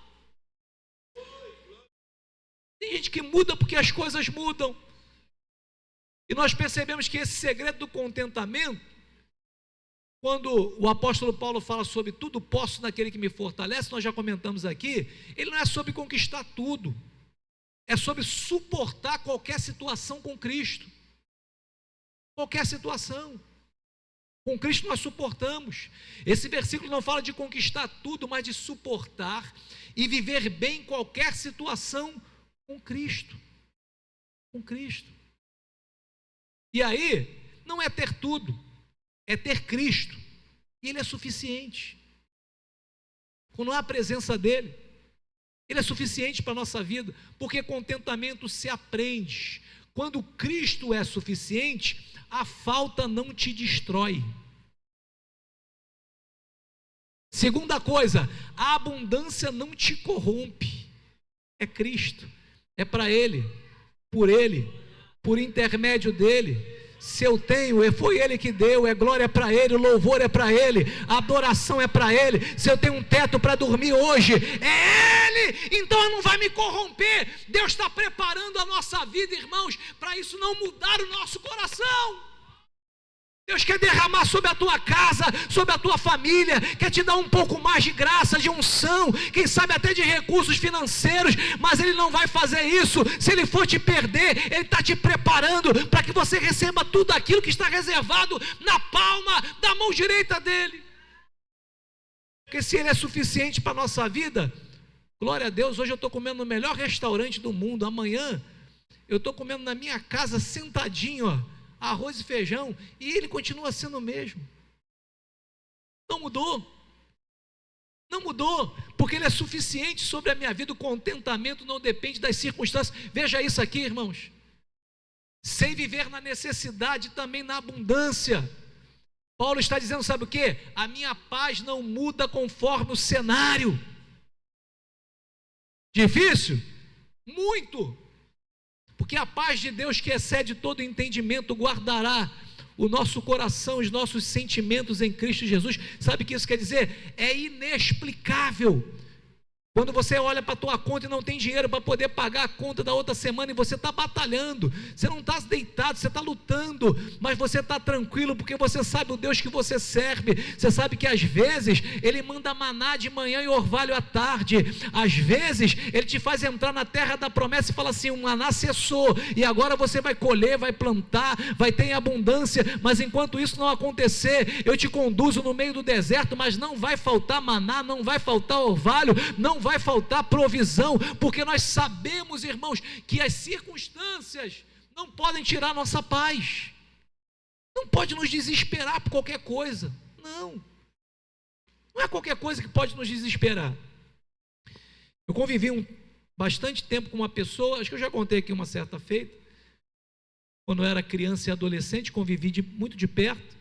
Tem gente que muda porque as coisas mudam. E nós percebemos que esse segredo do contentamento, quando o apóstolo Paulo fala sobre tudo posso naquele que me fortalece, nós já comentamos aqui, ele não é sobre conquistar tudo, é sobre suportar qualquer situação com Cristo. Qualquer situação. Com Cristo nós suportamos. Esse versículo não fala de conquistar tudo, mas de suportar e viver bem em qualquer situação com Cristo. Com Cristo. E aí, não é ter tudo, é ter Cristo, e Ele é suficiente. Quando há a presença dEle, Ele é suficiente para a nossa vida, porque contentamento se aprende. Quando Cristo é suficiente, a falta não te destrói. Segunda coisa, a abundância não te corrompe. É Cristo, é para Ele, por intermédio dEle. Se eu tenho, foi Ele que deu, é glória para Ele, o louvor é para Ele, a adoração é para Ele. Se eu tenho um teto para dormir hoje, é Ele, então não vai me corromper. Deus está preparando a nossa vida, irmãos, para isso não mudar o nosso coração. Deus quer derramar sobre a tua casa, sobre a tua família, quer te dar um pouco mais de graça, de unção, quem sabe até de recursos financeiros, mas Ele não vai fazer isso. Se Ele for te perder, Ele está te preparando para que você receba tudo aquilo que está reservado na palma da mão direita dEle. Porque se Ele é suficiente para a nossa vida, glória a Deus, hoje eu estou comendo no melhor restaurante do mundo, amanhã eu estou comendo na minha casa sentadinho, arroz e feijão, e Ele continua sendo o mesmo. Não mudou, porque Ele é suficiente sobre a minha vida. O contentamento não depende das circunstâncias. Veja isso aqui, irmãos, sem viver na necessidade, também na abundância. Paulo está dizendo, sabe o que? A minha paz não muda conforme o cenário. Difícil? Muito. Porque a paz de Deus, que excede todo entendimento, guardará o nosso coração, os nossos sentimentos em Cristo Jesus. Sabe o que isso quer dizer? É inexplicável. Quando você olha para a tua conta e não tem dinheiro para poder pagar a conta da outra semana, e você está batalhando, você não está deitado, você está lutando, mas você está tranquilo, porque você sabe o Deus que você serve. Você sabe que às vezes Ele manda maná de manhã e orvalho à tarde. Às vezes Ele te faz entrar na terra da promessa e fala assim, o maná cessou, e agora você vai colher, vai plantar, vai ter em abundância. Mas enquanto isso não acontecer, eu te conduzo no meio do deserto, mas não vai faltar maná, não vai faltar orvalho, não vai faltar provisão, porque nós sabemos, irmãos, que as circunstâncias não podem tirar a nossa paz. Não pode nos desesperar por qualquer coisa. Não é qualquer coisa que pode nos desesperar. Eu convivi bastante tempo com uma pessoa, acho que eu já contei aqui uma certa feita, quando eu era criança e adolescente, convivi muito de perto,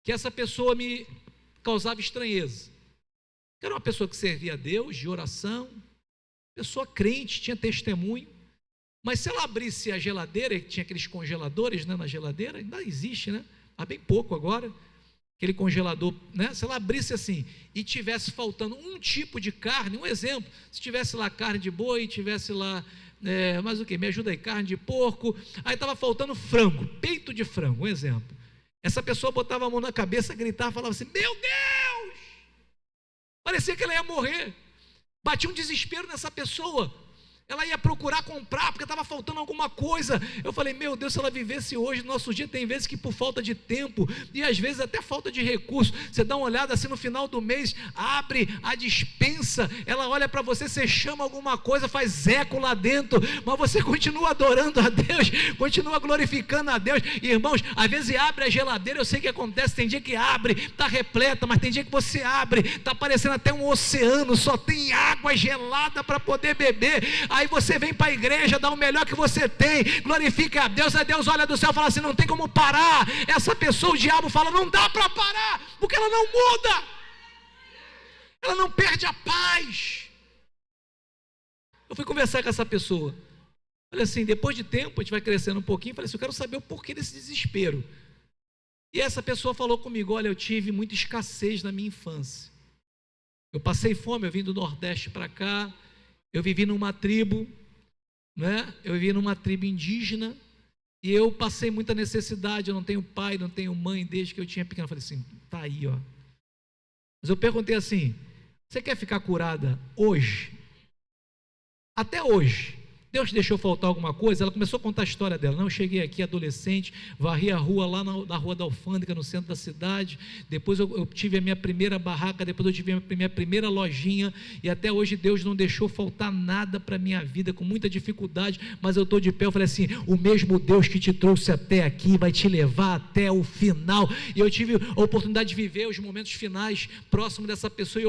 que essa pessoa me causava estranheza. Era uma pessoa que servia a Deus, de oração, pessoa crente, tinha testemunho, mas se ela abrisse a geladeira, tinha aqueles congeladores, né, na geladeira, ainda existe, né? Há bem pouco agora, aquele congelador, né? Se ela abrisse assim e tivesse faltando um tipo de carne, um exemplo, se tivesse lá carne de boi, tivesse lá, mas o que? Me ajuda aí, carne de porco, aí estava faltando frango, peito de frango, um exemplo. Essa pessoa botava a mão na cabeça, gritava, falava assim, meu Deus! Parecia que ela ia morrer. Batia um desespero nessa pessoa. Ela ia procurar comprar, porque estava faltando alguma coisa. Eu falei, meu Deus, se ela vivesse hoje, no nosso dia, tem vezes que por falta de tempo, e às vezes até falta de recurso, você dá uma olhada assim no final do mês, abre a despensa, ela olha para você, você chama alguma coisa, faz eco lá dentro, mas você continua adorando a Deus, continua glorificando a Deus. E, irmãos, às vezes abre a geladeira, eu sei que acontece, tem dia que abre, está repleta, mas tem dia que você abre, está parecendo até um oceano, só tem água gelada para poder beber. Aí você vem para a igreja, dá o melhor que você tem, glorifica a Deus, aí Deus olha do céu e fala assim, não tem como parar. Essa pessoa, o diabo fala, não dá para parar, porque ela não muda, ela não perde a paz. Eu fui conversar com essa pessoa, olha assim, depois de tempo, a gente vai crescendo um pouquinho, falei assim, eu quero saber o porquê desse desespero. E essa pessoa falou comigo, olha, eu tive muita escassez na minha infância, eu passei fome, eu vim do Nordeste para cá, eu vivi numa tribo, né? Eu vivi numa tribo indígena, e eu passei muita necessidade, eu não tenho pai, não tenho mãe, desde que eu tinha pequeno. Eu falei assim, tá aí, ó. Mas eu perguntei assim, você quer ficar curada hoje? Até hoje, Deus deixou faltar alguma coisa? Ela começou a contar a história dela. Não, eu cheguei aqui adolescente, varri a rua lá na rua da Alfândega, no centro da cidade, depois eu tive a minha primeira barraca, depois eu tive a minha primeira lojinha, e até hoje Deus não deixou faltar nada para a minha vida, com muita dificuldade, mas eu estou de pé. Eu falei assim, o mesmo Deus que te trouxe até aqui, vai te levar até o final. E eu tive a oportunidade de viver os momentos finais, próximo dessa pessoa, e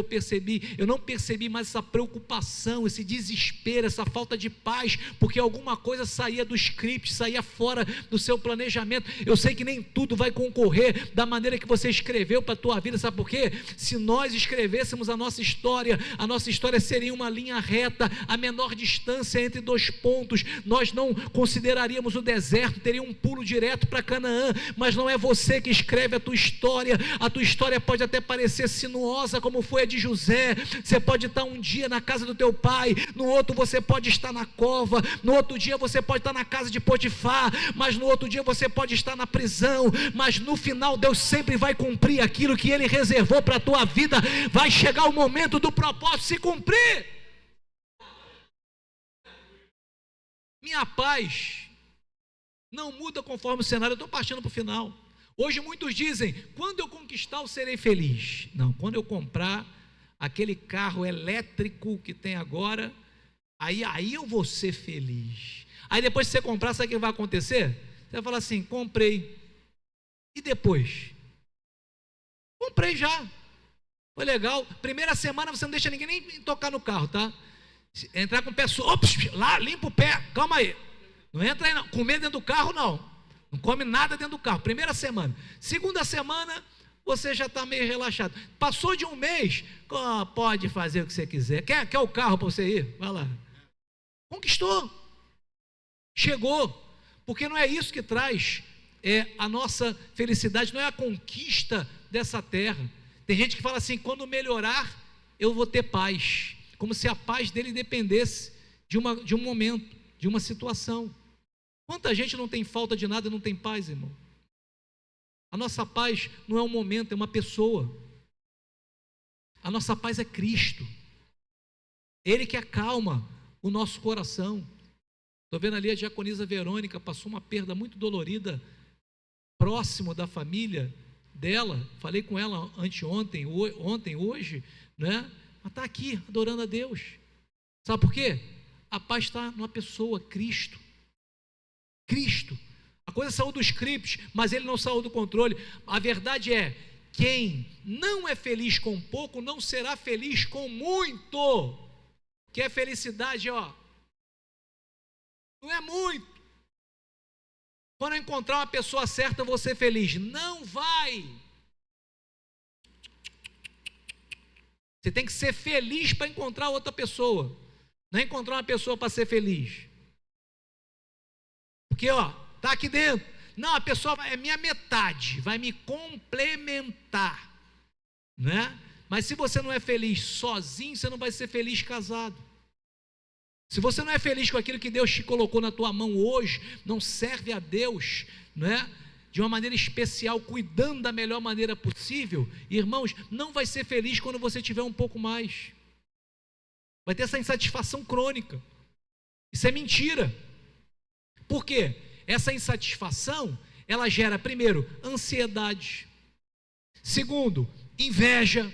eu não percebi mais essa preocupação, esse desespero, essa falta de paz, porque alguma coisa saía do script, saía fora do seu planejamento. Eu sei que nem tudo vai concorrer da maneira que você escreveu para a tua vida, sabe por quê? Se nós escrevêssemos a nossa história seria uma linha reta, a menor distância entre dois pontos, nós não consideraríamos o deserto, teria um pulo direto para Canaã, mas não é você que escreve a tua história pode até parecer sinuosa, como foi a de José. Você pode estar um dia na casa do teu pai, no outro você pode estar na cova, no outro dia você pode estar na casa de Potifar, mas no outro dia você pode estar na prisão, mas no final Deus sempre vai cumprir aquilo que Ele reservou para a tua vida. Vai chegar o momento do propósito se cumprir. Minha paz não muda conforme o cenário. Eu estou partindo para o final. Hoje muitos dizem, quando eu conquistar eu serei feliz. Não, quando eu comprar aquele carro elétrico que tem agora, aí eu vou ser feliz. Aí depois que você comprar, sabe o que vai acontecer? Você vai falar assim, comprei. E depois? Comprei já. Foi legal. Primeira semana você não deixa ninguém nem tocar no carro, tá? Entrar com o pé, lá, limpa o pé, calma aí. Não entra aí não, comer dentro do carro não. Não come nada dentro do carro, primeira semana. Segunda semana, você já está meio relaxado. Passou de um mês, pode fazer o que você quiser. Quer o carro para você ir? Vai lá. Conquistou. Chegou. Porque não é isso que traz a nossa felicidade, não é a conquista dessa terra. Tem gente que fala assim, quando melhorar, eu vou ter paz. Como se a paz dele dependesse de um momento, de uma situação. Quanta gente não tem falta de nada e não tem paz, irmão? A nossa paz não é um momento, é uma pessoa. A nossa paz é Cristo. Ele que acalma o nosso coração. Estou vendo ali a diaconisa Verônica, passou uma perda muito dolorida, próximo da família dela. Falei com ela hoje, né? Mas está aqui, adorando a Deus. Sabe por quê? A paz está numa pessoa, Cristo. Cristo. A coisa saiu do script, mas ele não saiu do controle. A verdade é, quem não é feliz com pouco, não será feliz com muito. Que é felicidade, ó. Não é muito. Quando eu encontrar uma pessoa certa, eu vou ser feliz. Não vai. Você tem que ser feliz para encontrar outra pessoa. Não é encontrar uma pessoa para ser feliz. Porque, ó, tá aqui dentro. Não, a pessoa é minha metade, vai me complementar, né? Mas se você não é feliz sozinho, você não vai ser feliz casado. Se você não é feliz com aquilo que Deus te colocou na tua mão hoje, não serve a Deus, né? De uma maneira especial, cuidando da melhor maneira possível, irmãos, não vai ser feliz quando você tiver um pouco mais. vai ter essa insatisfação crônica. Isso é mentira. Por quê? Essa insatisfação, ela gera, primeiro, ansiedade. Segundo, inveja.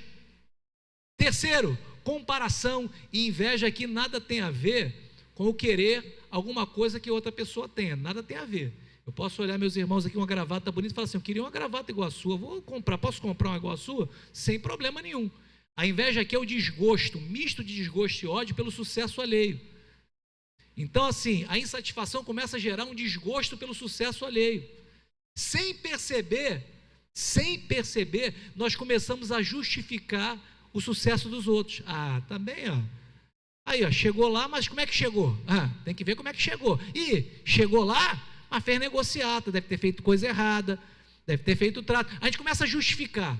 Terceiro, comparação. E inveja aqui nada tem a ver com eu querer alguma coisa que outra pessoa tenha. Nada tem a ver. Eu posso olhar meus irmãos aqui, uma gravata bonita, e falar assim, eu queria uma gravata igual a sua, vou comprar, posso comprar uma igual a sua? Sem problema nenhum. A inveja aqui é o desgosto, misto de desgosto e ódio pelo sucesso alheio. Então assim, a insatisfação começa a gerar um desgosto pelo sucesso alheio. Sem perceber, nós começamos a justificar o sucesso dos outros. Ah, também, ó. Aí, ó, chegou lá, mas como é que chegou? Ah, tem que ver como é que chegou. E chegou lá, mas fez negociata, deve ter feito coisa errada, deve ter feito trato. A gente começa a justificar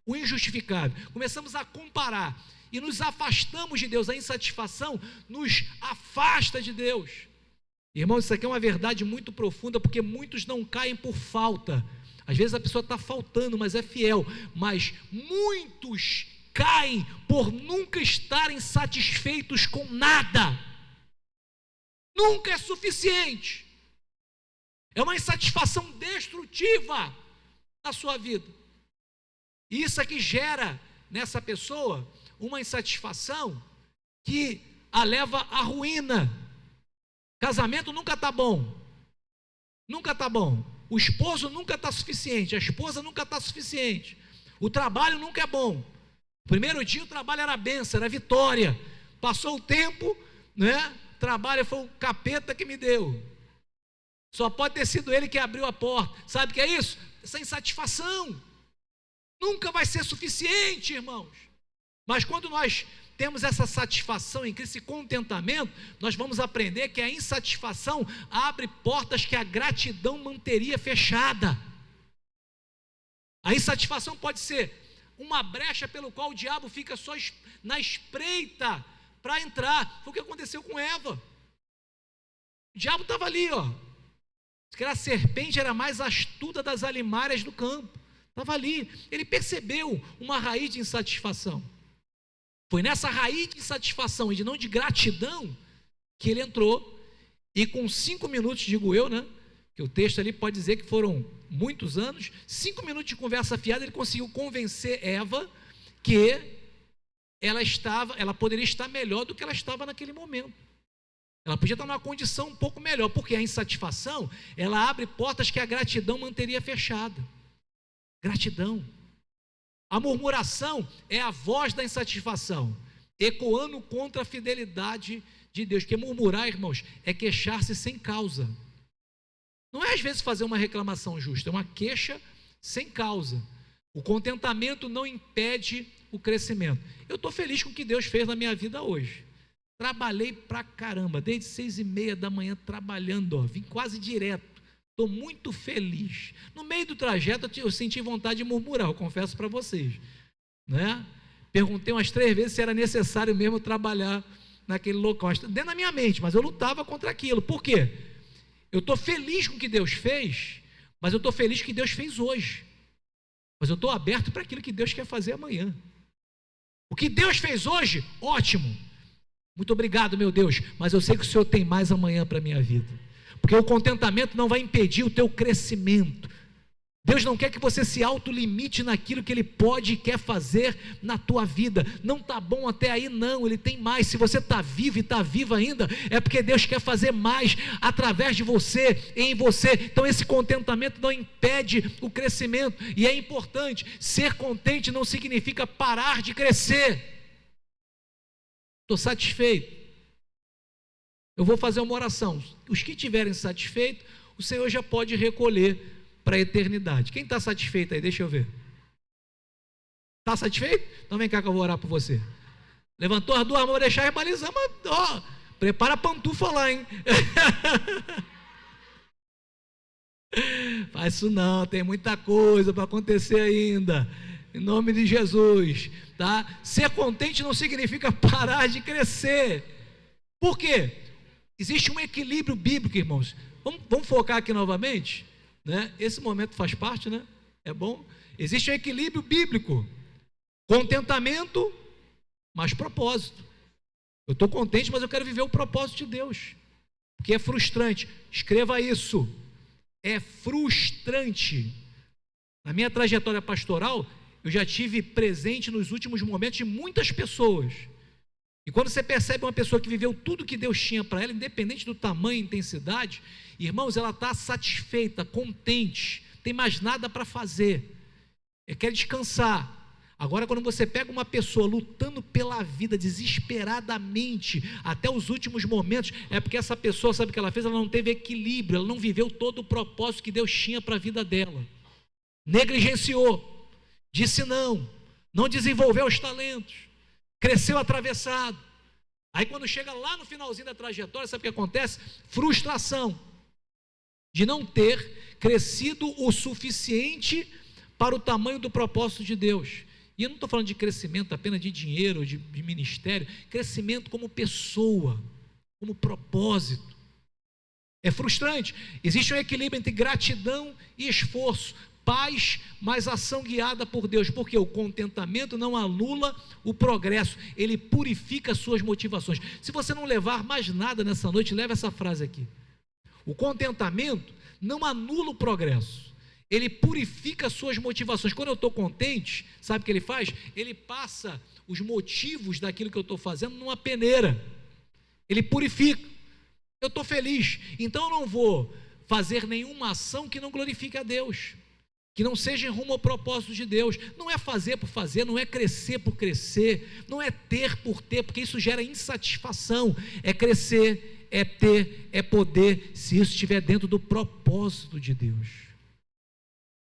o injustificável, começamos a comparar e nos afastamos de Deus. A insatisfação nos afasta de Deus. Irmãos, isso aqui é uma verdade muito profunda, porque muitos não caem por falta. Às vezes a pessoa está faltando, mas é fiel, mas muitos caem por nunca estarem satisfeitos com nada. Nunca é suficiente. É uma insatisfação destrutiva na sua vida. E isso aqui gera nessa pessoa uma insatisfação que a leva à ruína. Casamento nunca está bom. Nunca está bom. O esposo nunca está suficiente. A esposa nunca está suficiente. O trabalho nunca é bom. Primeiro dia o trabalho era bênção, era vitória. Passou o tempo, né? O trabalho foi o capeta que me deu. Só pode ter sido ele que abriu a porta. Sabe o que é isso? Essa insatisfação. Nunca vai ser suficiente, irmãos. Mas quando nós temos essa satisfação em Cristo, esse contentamento, nós vamos aprender que a insatisfação abre portas que a gratidão manteria fechada. A insatisfação pode ser uma brecha pelo qual o diabo fica só na espreita para entrar. Foi o que aconteceu com Eva. O diabo estava ali, ó. Que a serpente era a mais astuta das alimárias do campo. Estava ali. Ele percebeu uma raiz de insatisfação. Foi nessa raiz de insatisfação e de não de gratidão que ele entrou. E com 5 minutos, digo eu, né? Que o texto ali pode dizer que foram muitos anos. 5 minutos de conversa fiada, ele conseguiu convencer Eva que ela poderia estar melhor do que ela estava naquele momento. Ela podia estar numa condição um pouco melhor, porque a insatisfação, ela abre portas que a gratidão manteria fechada. Gratidão. A murmuração é a voz da insatisfação, ecoando contra a fidelidade de Deus. Porque murmurar, irmãos, é queixar-se sem causa. Não é às vezes fazer uma reclamação justa, é uma queixa sem causa. O contentamento não impede o crescimento. Eu estou feliz com o que Deus fez na minha vida hoje. Trabalhei pra caramba, desde 6h30 da manhã trabalhando, ó, vim quase direto. Estou muito feliz. No meio do trajeto eu senti vontade de murmurar, eu confesso para vocês, né? Perguntei umas 3 vezes se era necessário mesmo trabalhar naquele local, dentro da minha mente, mas eu lutava contra aquilo. Por quê? Eu estou feliz com o que Deus fez, mas eu estou feliz com o que Deus fez hoje. Mas eu estou aberto para aquilo que Deus quer fazer amanhã. O que Deus fez hoje, ótimo. Muito obrigado, meu Deus, mas eu sei que o Senhor tem mais amanhã para a minha vida. Porque o contentamento não vai impedir o teu crescimento. Deus não quer que você se autolimite naquilo que Ele pode e quer fazer na tua vida. Não está bom até aí, não, Ele tem mais. Se você está vivo e está vivo ainda, é porque Deus quer fazer mais através de você, em você. Então esse contentamento não impede o crescimento. E é importante, ser contente não significa parar de crescer. Estou satisfeito. Eu vou fazer uma oração. Os que estiverem satisfeitos, o Senhor já pode recolher para a eternidade. Quem está satisfeito aí? Deixa eu ver. Está satisfeito? Então vem cá que eu vou orar por você. Levantou as 2 mãos, vou deixar rebalizando, mas ó, prepara a pantufa lá, hein? Faz isso não, tem muita coisa para acontecer ainda. Em nome de Jesus, tá? Ser contente não significa parar de crescer. Por quê? Existe um equilíbrio bíblico, irmãos. Vamos focar aqui novamente, né? Esse momento faz parte, né? É bom. Existe um equilíbrio bíblico. Contentamento, mas propósito. Eu estou contente, mas eu quero viver o propósito de Deus, porque é frustrante. Escreva isso, é frustrante. Na minha trajetória pastoral, eu já tive presente nos últimos momentos de muitas pessoas, e quando você percebe uma pessoa que viveu tudo que Deus tinha para ela, independente do tamanho e intensidade, irmãos, ela está satisfeita, contente, tem mais nada para fazer, quer descansar. Agora, quando você pega uma pessoa lutando pela vida desesperadamente até os últimos momentos, é porque essa pessoa, sabe o que ela fez? Ela não teve equilíbrio, ela não viveu todo o propósito que Deus tinha para a vida dela, negligenciou, disse não desenvolveu os talentos, cresceu atravessado. Aí quando chega lá no finalzinho da trajetória, sabe o que acontece? Frustração de não ter crescido o suficiente para o tamanho do propósito de Deus. E eu não estou falando de crescimento apenas de dinheiro, de ministério, crescimento como pessoa, como propósito. É frustrante. Existe um equilíbrio entre gratidão e esforço, paz, mas ação guiada por Deus, porque o contentamento não anula o progresso, ele purifica as suas motivações. Se você não levar mais nada nessa noite, leva essa frase aqui: o contentamento não anula o progresso, ele purifica as suas motivações. Quando eu estou contente, sabe o que ele faz? Ele passa os motivos daquilo que eu estou fazendo numa peneira, ele purifica. Eu estou feliz, então eu não vou fazer nenhuma ação que não glorifique a Deus, que não seja em rumo ao propósito de Deus. Não é fazer por fazer, não é crescer por crescer, não é ter por ter, porque isso gera insatisfação. É crescer, é ter, é poder, se isso estiver dentro do propósito de Deus.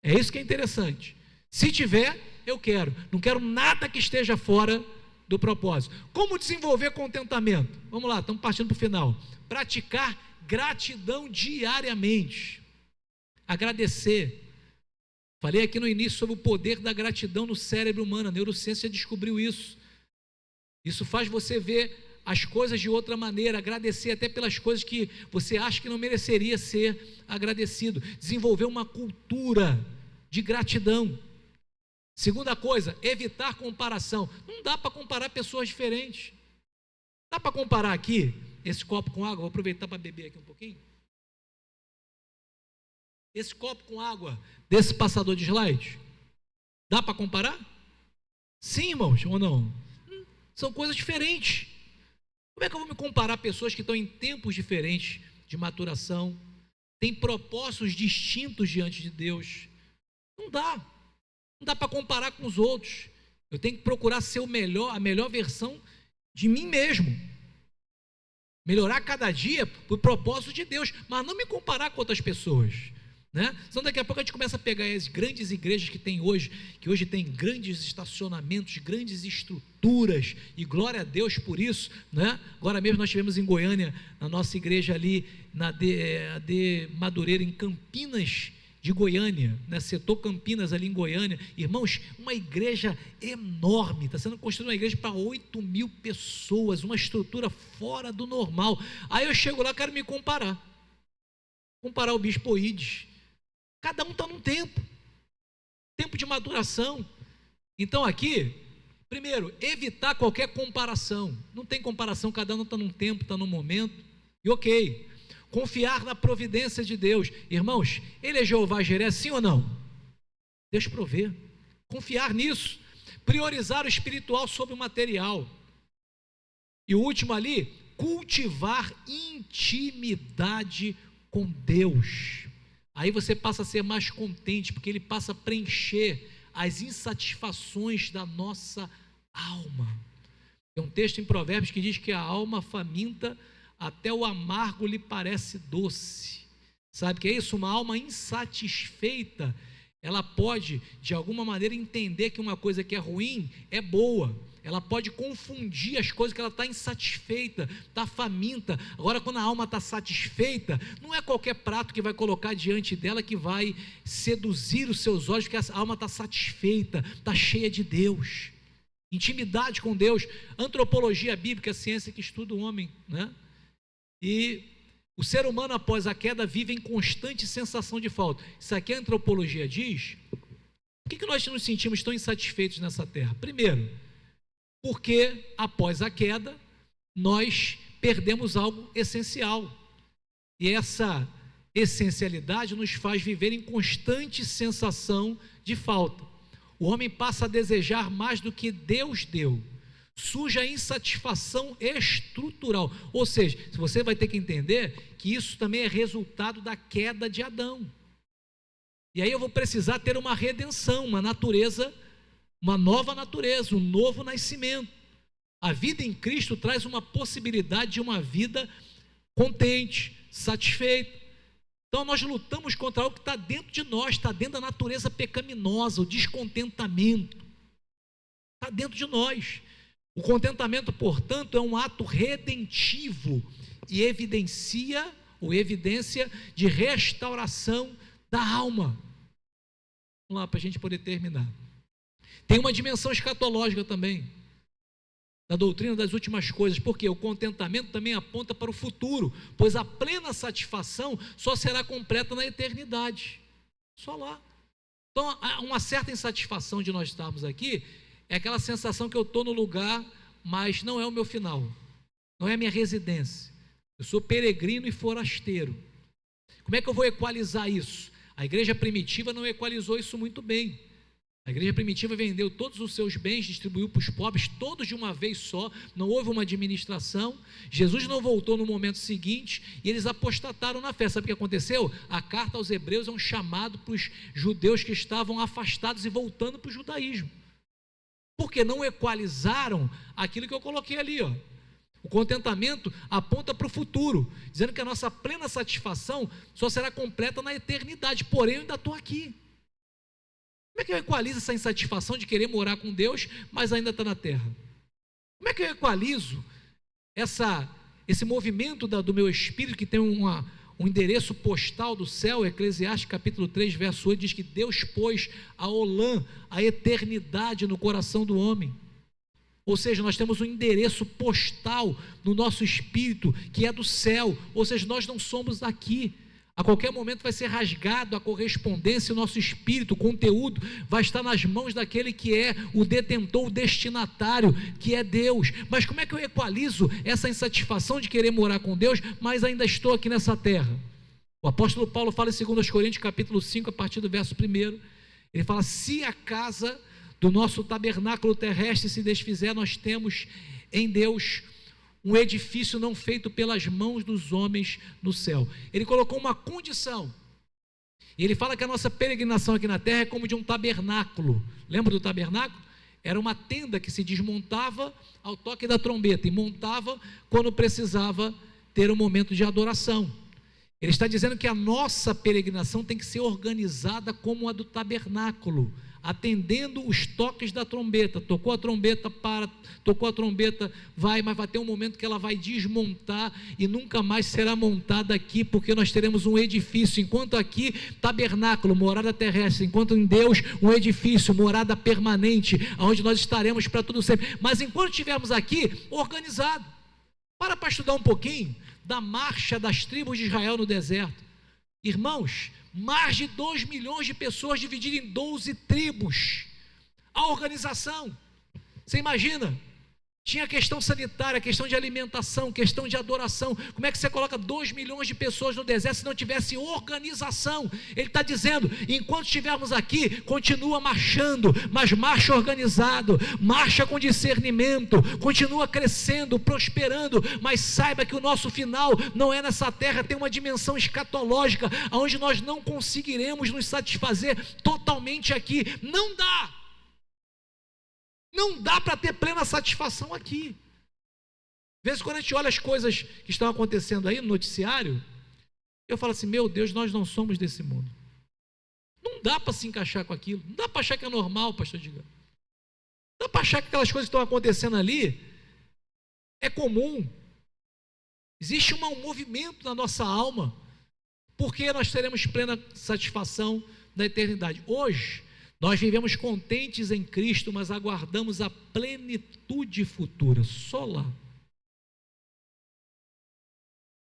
É isso que é interessante. Se tiver, eu quero. Não quero nada que esteja fora do propósito. Como desenvolver contentamento? Vamos lá, estamos partindo para o final. Praticar gratidão diariamente. Agradecer. Falei aqui no início sobre o poder da gratidão no cérebro humano, a neurociência descobriu isso. Isso faz você ver as coisas de outra maneira, agradecer até pelas coisas que você acha que não mereceria ser agradecido. Desenvolver uma cultura de gratidão. Segunda coisa, evitar comparação. Não dá para comparar pessoas diferentes. Dá para comparar aqui, esse copo com água, vou aproveitar para beber aqui um pouquinho. Esse copo com água desse passador de slide, dá para comparar? Sim, irmãos, ou não? São coisas diferentes. Como é que eu vou me comparar pessoas que estão em tempos diferentes de maturação, têm propósitos distintos diante de Deus? Não dá para comparar com os outros. Eu tenho que procurar ser a melhor versão de mim mesmo, melhorar cada dia por propósito de Deus, mas não me comparar com outras pessoas, né? Então daqui a pouco a gente começa a pegar as grandes igrejas que tem hoje, que hoje tem grandes estacionamentos, grandes estruturas, e glória a Deus por isso, né? Agora mesmo nós tivemos em Goiânia, na nossa igreja ali, na AD Madureira, em Campinas de Goiânia, né? Setor Campinas ali em Goiânia, irmãos, uma igreja enorme, está sendo construída uma igreja para 8.000 pessoas, uma estrutura fora do normal. Aí eu chego lá, quero me comparar o Bispo Oídes. Cada um está num tempo de maduração. Então aqui, primeiro, evitar qualquer comparação. Não tem comparação, cada um está num tempo, está num momento, e ok. Confiar na providência de Deus. Irmãos, Ele é Jeová Jiré, sim ou não? Deus provê. Confiar nisso. Priorizar o espiritual sobre o material. E o último ali, cultivar intimidade com Deus. Aí você passa a ser mais contente, porque Ele passa a preencher as insatisfações da nossa alma. Tem um texto em Provérbios que diz que a alma faminta, até o amargo lhe parece doce. Sabe o que é isso? Uma alma insatisfeita, ela pode, de alguma maneira, entender que uma coisa que é ruim é boa. Ela pode confundir as coisas, que ela está insatisfeita, está faminta. Agora, quando a alma está satisfeita, não é qualquer prato que vai colocar diante dela que vai seduzir os seus olhos, porque a alma está satisfeita, está cheia de Deus. Intimidade com Deus. Antropologia bíblica, a ciência que estuda o homem, né? E o ser humano, após a queda, vive em constante sensação de falta. Isso aqui a antropologia diz. Por que nós nos sentimos tão insatisfeitos nessa terra? Primeiro, porque após a queda, nós perdemos algo essencial. E essa essencialidade nos faz viver em constante sensação de falta. O homem passa a desejar mais do que Deus deu. Surge a insatisfação estrutural. Ou seja, você vai ter que entender que isso também é resultado da queda de Adão. E aí eu vou precisar ter uma redenção, uma natureza, uma nova natureza, um novo nascimento. A vida em Cristo traz uma possibilidade de uma vida contente, satisfeita. Então nós lutamos contra algo que está dentro de nós, está dentro da natureza pecaminosa, o descontentamento. Está dentro de nós. O contentamento, portanto, é um ato redentivo e evidência de restauração da alma. Vamos lá, para a gente poder terminar. Tem uma dimensão escatológica também, da doutrina das últimas coisas, porque o contentamento também aponta para o futuro, pois a plena satisfação só será completa na eternidade, só lá. Então, uma certa insatisfação de nós estarmos aqui, é aquela sensação que eu estou no lugar, mas não é o meu final, não é a minha residência, eu sou peregrino e forasteiro. Como é que eu vou equalizar isso? A igreja primitiva não equalizou isso muito bem. A igreja primitiva vendeu todos os seus bens, distribuiu para os pobres, todos de uma vez só, não houve uma administração. Jesus não voltou no momento seguinte e eles apostataram na fé. Sabe o que aconteceu? A carta aos Hebreus é um chamado para os judeus que estavam afastados e voltando para o judaísmo, porque não equalizaram aquilo que eu coloquei ali, ó. O contentamento aponta para o futuro, dizendo que a nossa plena satisfação só será completa na eternidade, porém eu ainda estou aqui. Como é que eu equalizo essa insatisfação de querer morar com Deus, mas ainda está na terra? Como é que eu equalizo esse movimento do meu espírito, que tem um endereço postal do céu? Eclesiastes capítulo 3, verso 8, diz que Deus pôs a Olã, a eternidade, no coração do homem. Ou seja, nós temos um endereço postal no nosso espírito, que é do céu, ou seja, nós não somos daqui. A qualquer momento vai ser rasgado a correspondência, o nosso espírito, o conteúdo vai estar nas mãos daquele que é o detentor, o destinatário, que é Deus. Mas como é que eu equalizo essa insatisfação de querer morar com Deus, mas ainda estou aqui nessa terra? O apóstolo Paulo fala em 2 Coríntios capítulo 5, a partir do verso 1, ele fala: se a casa do nosso tabernáculo terrestre se desfizer, nós temos em Deus um edifício não feito pelas mãos dos homens no céu. Ele colocou uma condição, e ele fala que a nossa peregrinação aqui na terra é como de um tabernáculo. Lembra do tabernáculo? Era uma tenda que se desmontava ao toque da trombeta e montava quando precisava ter um momento de adoração. Ele está dizendo que a nossa peregrinação tem que ser organizada como a do tabernáculo, atendendo os toques da trombeta. Tocou a trombeta, para, tocou a trombeta, vai, mas vai ter um momento que ela vai desmontar e nunca mais será montada aqui, porque nós teremos um edifício, enquanto aqui, tabernáculo, morada terrestre, enquanto em Deus, um edifício, morada permanente, onde nós estaremos para tudo sempre. Mas enquanto estivermos aqui, organizado. Para estudar um pouquinho da marcha das tribos de Israel no deserto. Irmãos, mais de 2 milhões de pessoas divididas em 12 tribos. A organização, você imagina? Tinha questão sanitária, questão de alimentação, questão de adoração. Como é que você coloca 2 milhões de pessoas no deserto se não tivesse organização? Ele está dizendo, enquanto estivermos aqui, continua marchando, mas marcha organizado, marcha com discernimento, continua crescendo, prosperando, mas saiba que o nosso final não é nessa terra, tem uma dimensão escatológica, onde nós não conseguiremos nos satisfazer totalmente aqui. Não dá! Não dá para ter plena satisfação aqui. Às vezes, quando a gente olha as coisas que estão acontecendo aí no noticiário, eu falo assim: meu Deus, nós não somos desse mundo. Não dá para se encaixar com aquilo. Não dá para achar que é normal, pastor Digão. Não dá para achar que aquelas coisas que estão acontecendo ali é comum. Existe um movimento na nossa alma, porque nós teremos plena satisfação da eternidade. Hoje, nós vivemos contentes em Cristo, mas aguardamos a plenitude futura, só lá.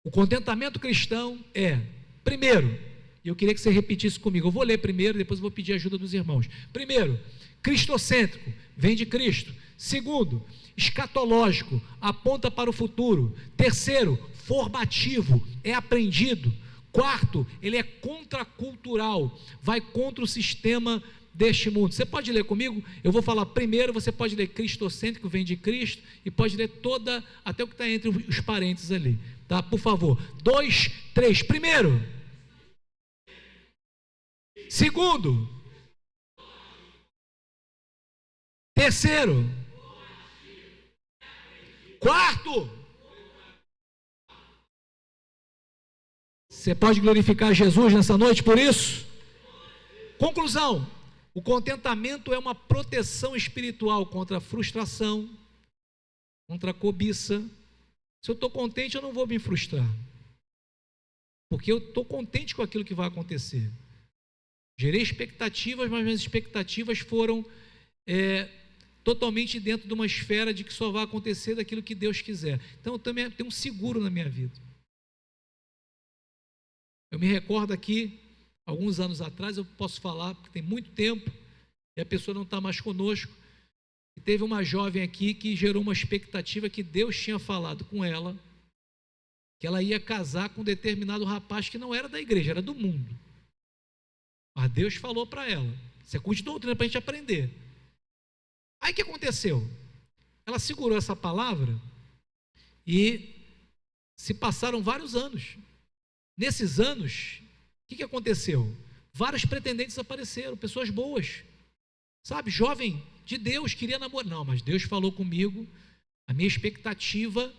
O contentamento cristão é, primeiro, e eu queria que você repetisse comigo, eu vou ler primeiro, depois eu vou pedir ajuda dos irmãos. Primeiro, cristocêntrico, vem de Cristo. Segundo, escatológico, aponta para o futuro. Terceiro, formativo, é aprendido. Quarto, ele é contracultural, vai contra o sistema deste mundo. Você pode ler comigo? Eu vou falar primeiro, você pode ler cristocêntrico, vem de Cristo, e pode ler até o que está entre os parênteses ali, tá? Por favor, 2, 3, primeiro. Segundo. Terceiro. Quarto. Você pode glorificar Jesus nessa noite por isso? Conclusão: o contentamento é uma proteção espiritual contra a frustração, contra a cobiça. Se eu estou contente, eu não vou me frustrar, porque eu estou contente com aquilo que vai acontecer. Gerei expectativas, mas minhas expectativas foram totalmente dentro de uma esfera de que só vai acontecer daquilo que Deus quiser. Então eu também tenho um seguro na minha vida. Eu me recordo aqui, alguns anos atrás, eu posso falar, porque tem muito tempo, e a pessoa não está mais conosco, e teve uma jovem aqui que gerou uma expectativa que Deus tinha falado com ela, que ela ia casar com um determinado rapaz que não era da igreja, era do mundo. Mas Deus falou para ela, isso é curso de doutrina para a gente aprender. Aí o que aconteceu? Ela segurou essa palavra e se passaram vários anos. Nesses anos, o que aconteceu? Vários pretendentes apareceram, pessoas boas, sabe, jovem de Deus, queria namorar. Não, mas Deus falou comigo, a minha expectativa,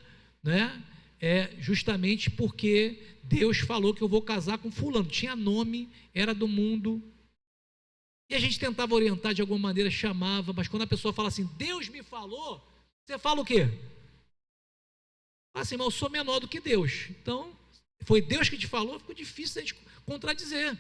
né, é justamente porque Deus falou que eu vou casar com fulano, tinha nome, era do mundo, e a gente tentava orientar de alguma maneira, chamava, mas quando a pessoa fala assim, Deus me falou, você fala o quê? Assim, mas eu sou menor do que Deus, então, foi Deus que te falou, ficou difícil a gente contradizer.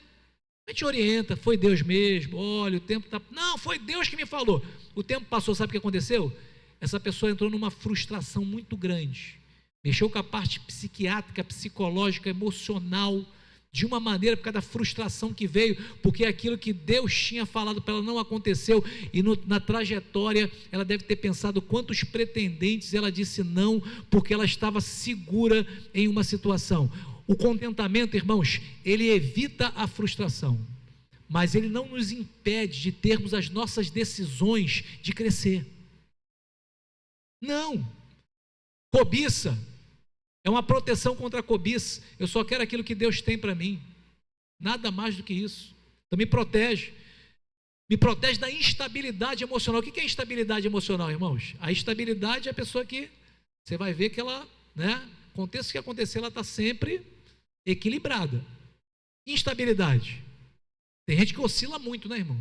A gente orienta, foi Deus mesmo, olha, o tempo está... Não, foi Deus que me falou. O tempo passou, sabe o que aconteceu? Essa pessoa entrou numa frustração muito grande. Mexeu com a parte psiquiátrica, psicológica, emocional, de uma maneira, por causa da frustração que veio, porque aquilo que Deus tinha falado para ela não aconteceu, e na trajetória, ela deve ter pensado quantos pretendentes ela disse não, porque ela estava segura em uma situação. O contentamento, irmãos, ele evita a frustração, mas ele não nos impede de termos as nossas decisões de crescer. Não. Cobiça é uma proteção contra a cobiça. Eu só quero aquilo que Deus tem para mim, nada mais do que isso. Então me protege da instabilidade emocional. O que é instabilidade emocional, irmãos? A instabilidade é a pessoa que você vai ver que ela, né, aconteça o que acontecer, ela está sempre equilibrada. Instabilidade, tem gente que oscila muito, né, irmão?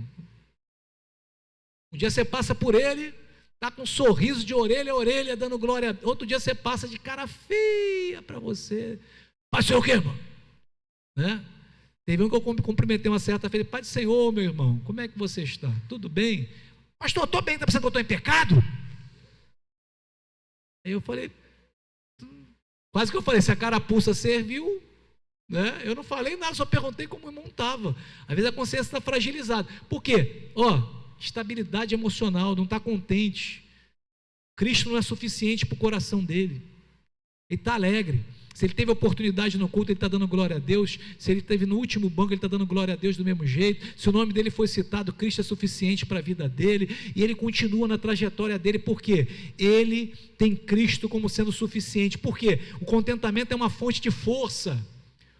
Um dia você passa por ele, está com um sorriso de orelha a orelha, dando glória. Outro dia você passa de cara feia para você. Pai do Senhor, o quê, irmão? Né? Teve um que eu cumprimentei uma certa vez. Pai do Senhor, meu irmão, como é que você está? Tudo bem? Pastor, eu estou bem, está pensando que eu estou em pecado? Aí eu falei, quase que eu falei, se a carapuça serviu, né? Eu não falei nada, só perguntei como o irmão estava. Às vezes a consciência está fragilizada. Por quê? Estabilidade emocional, não está contente. Cristo não é suficiente para o coração dele. Ele está alegre. Se ele teve oportunidade no culto, ele está dando glória a Deus. Se ele esteve no último banco, ele está dando glória a Deus do mesmo jeito. Se o nome dele foi citado, Cristo é suficiente para a vida dele. E ele continua na trajetória dele. Por quê? Ele tem Cristo como sendo suficiente. Por quê? O contentamento é uma fonte de força.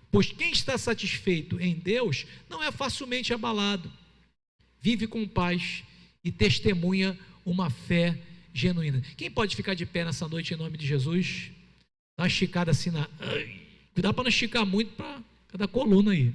Pois quem está satisfeito em Deus não é facilmente abalado. Vive com paz e testemunha uma fé genuína. Quem pode ficar de pé nessa noite em nome de Jesus? Dá uma esticada assim Cuidado para não esticar muito para cada coluna aí.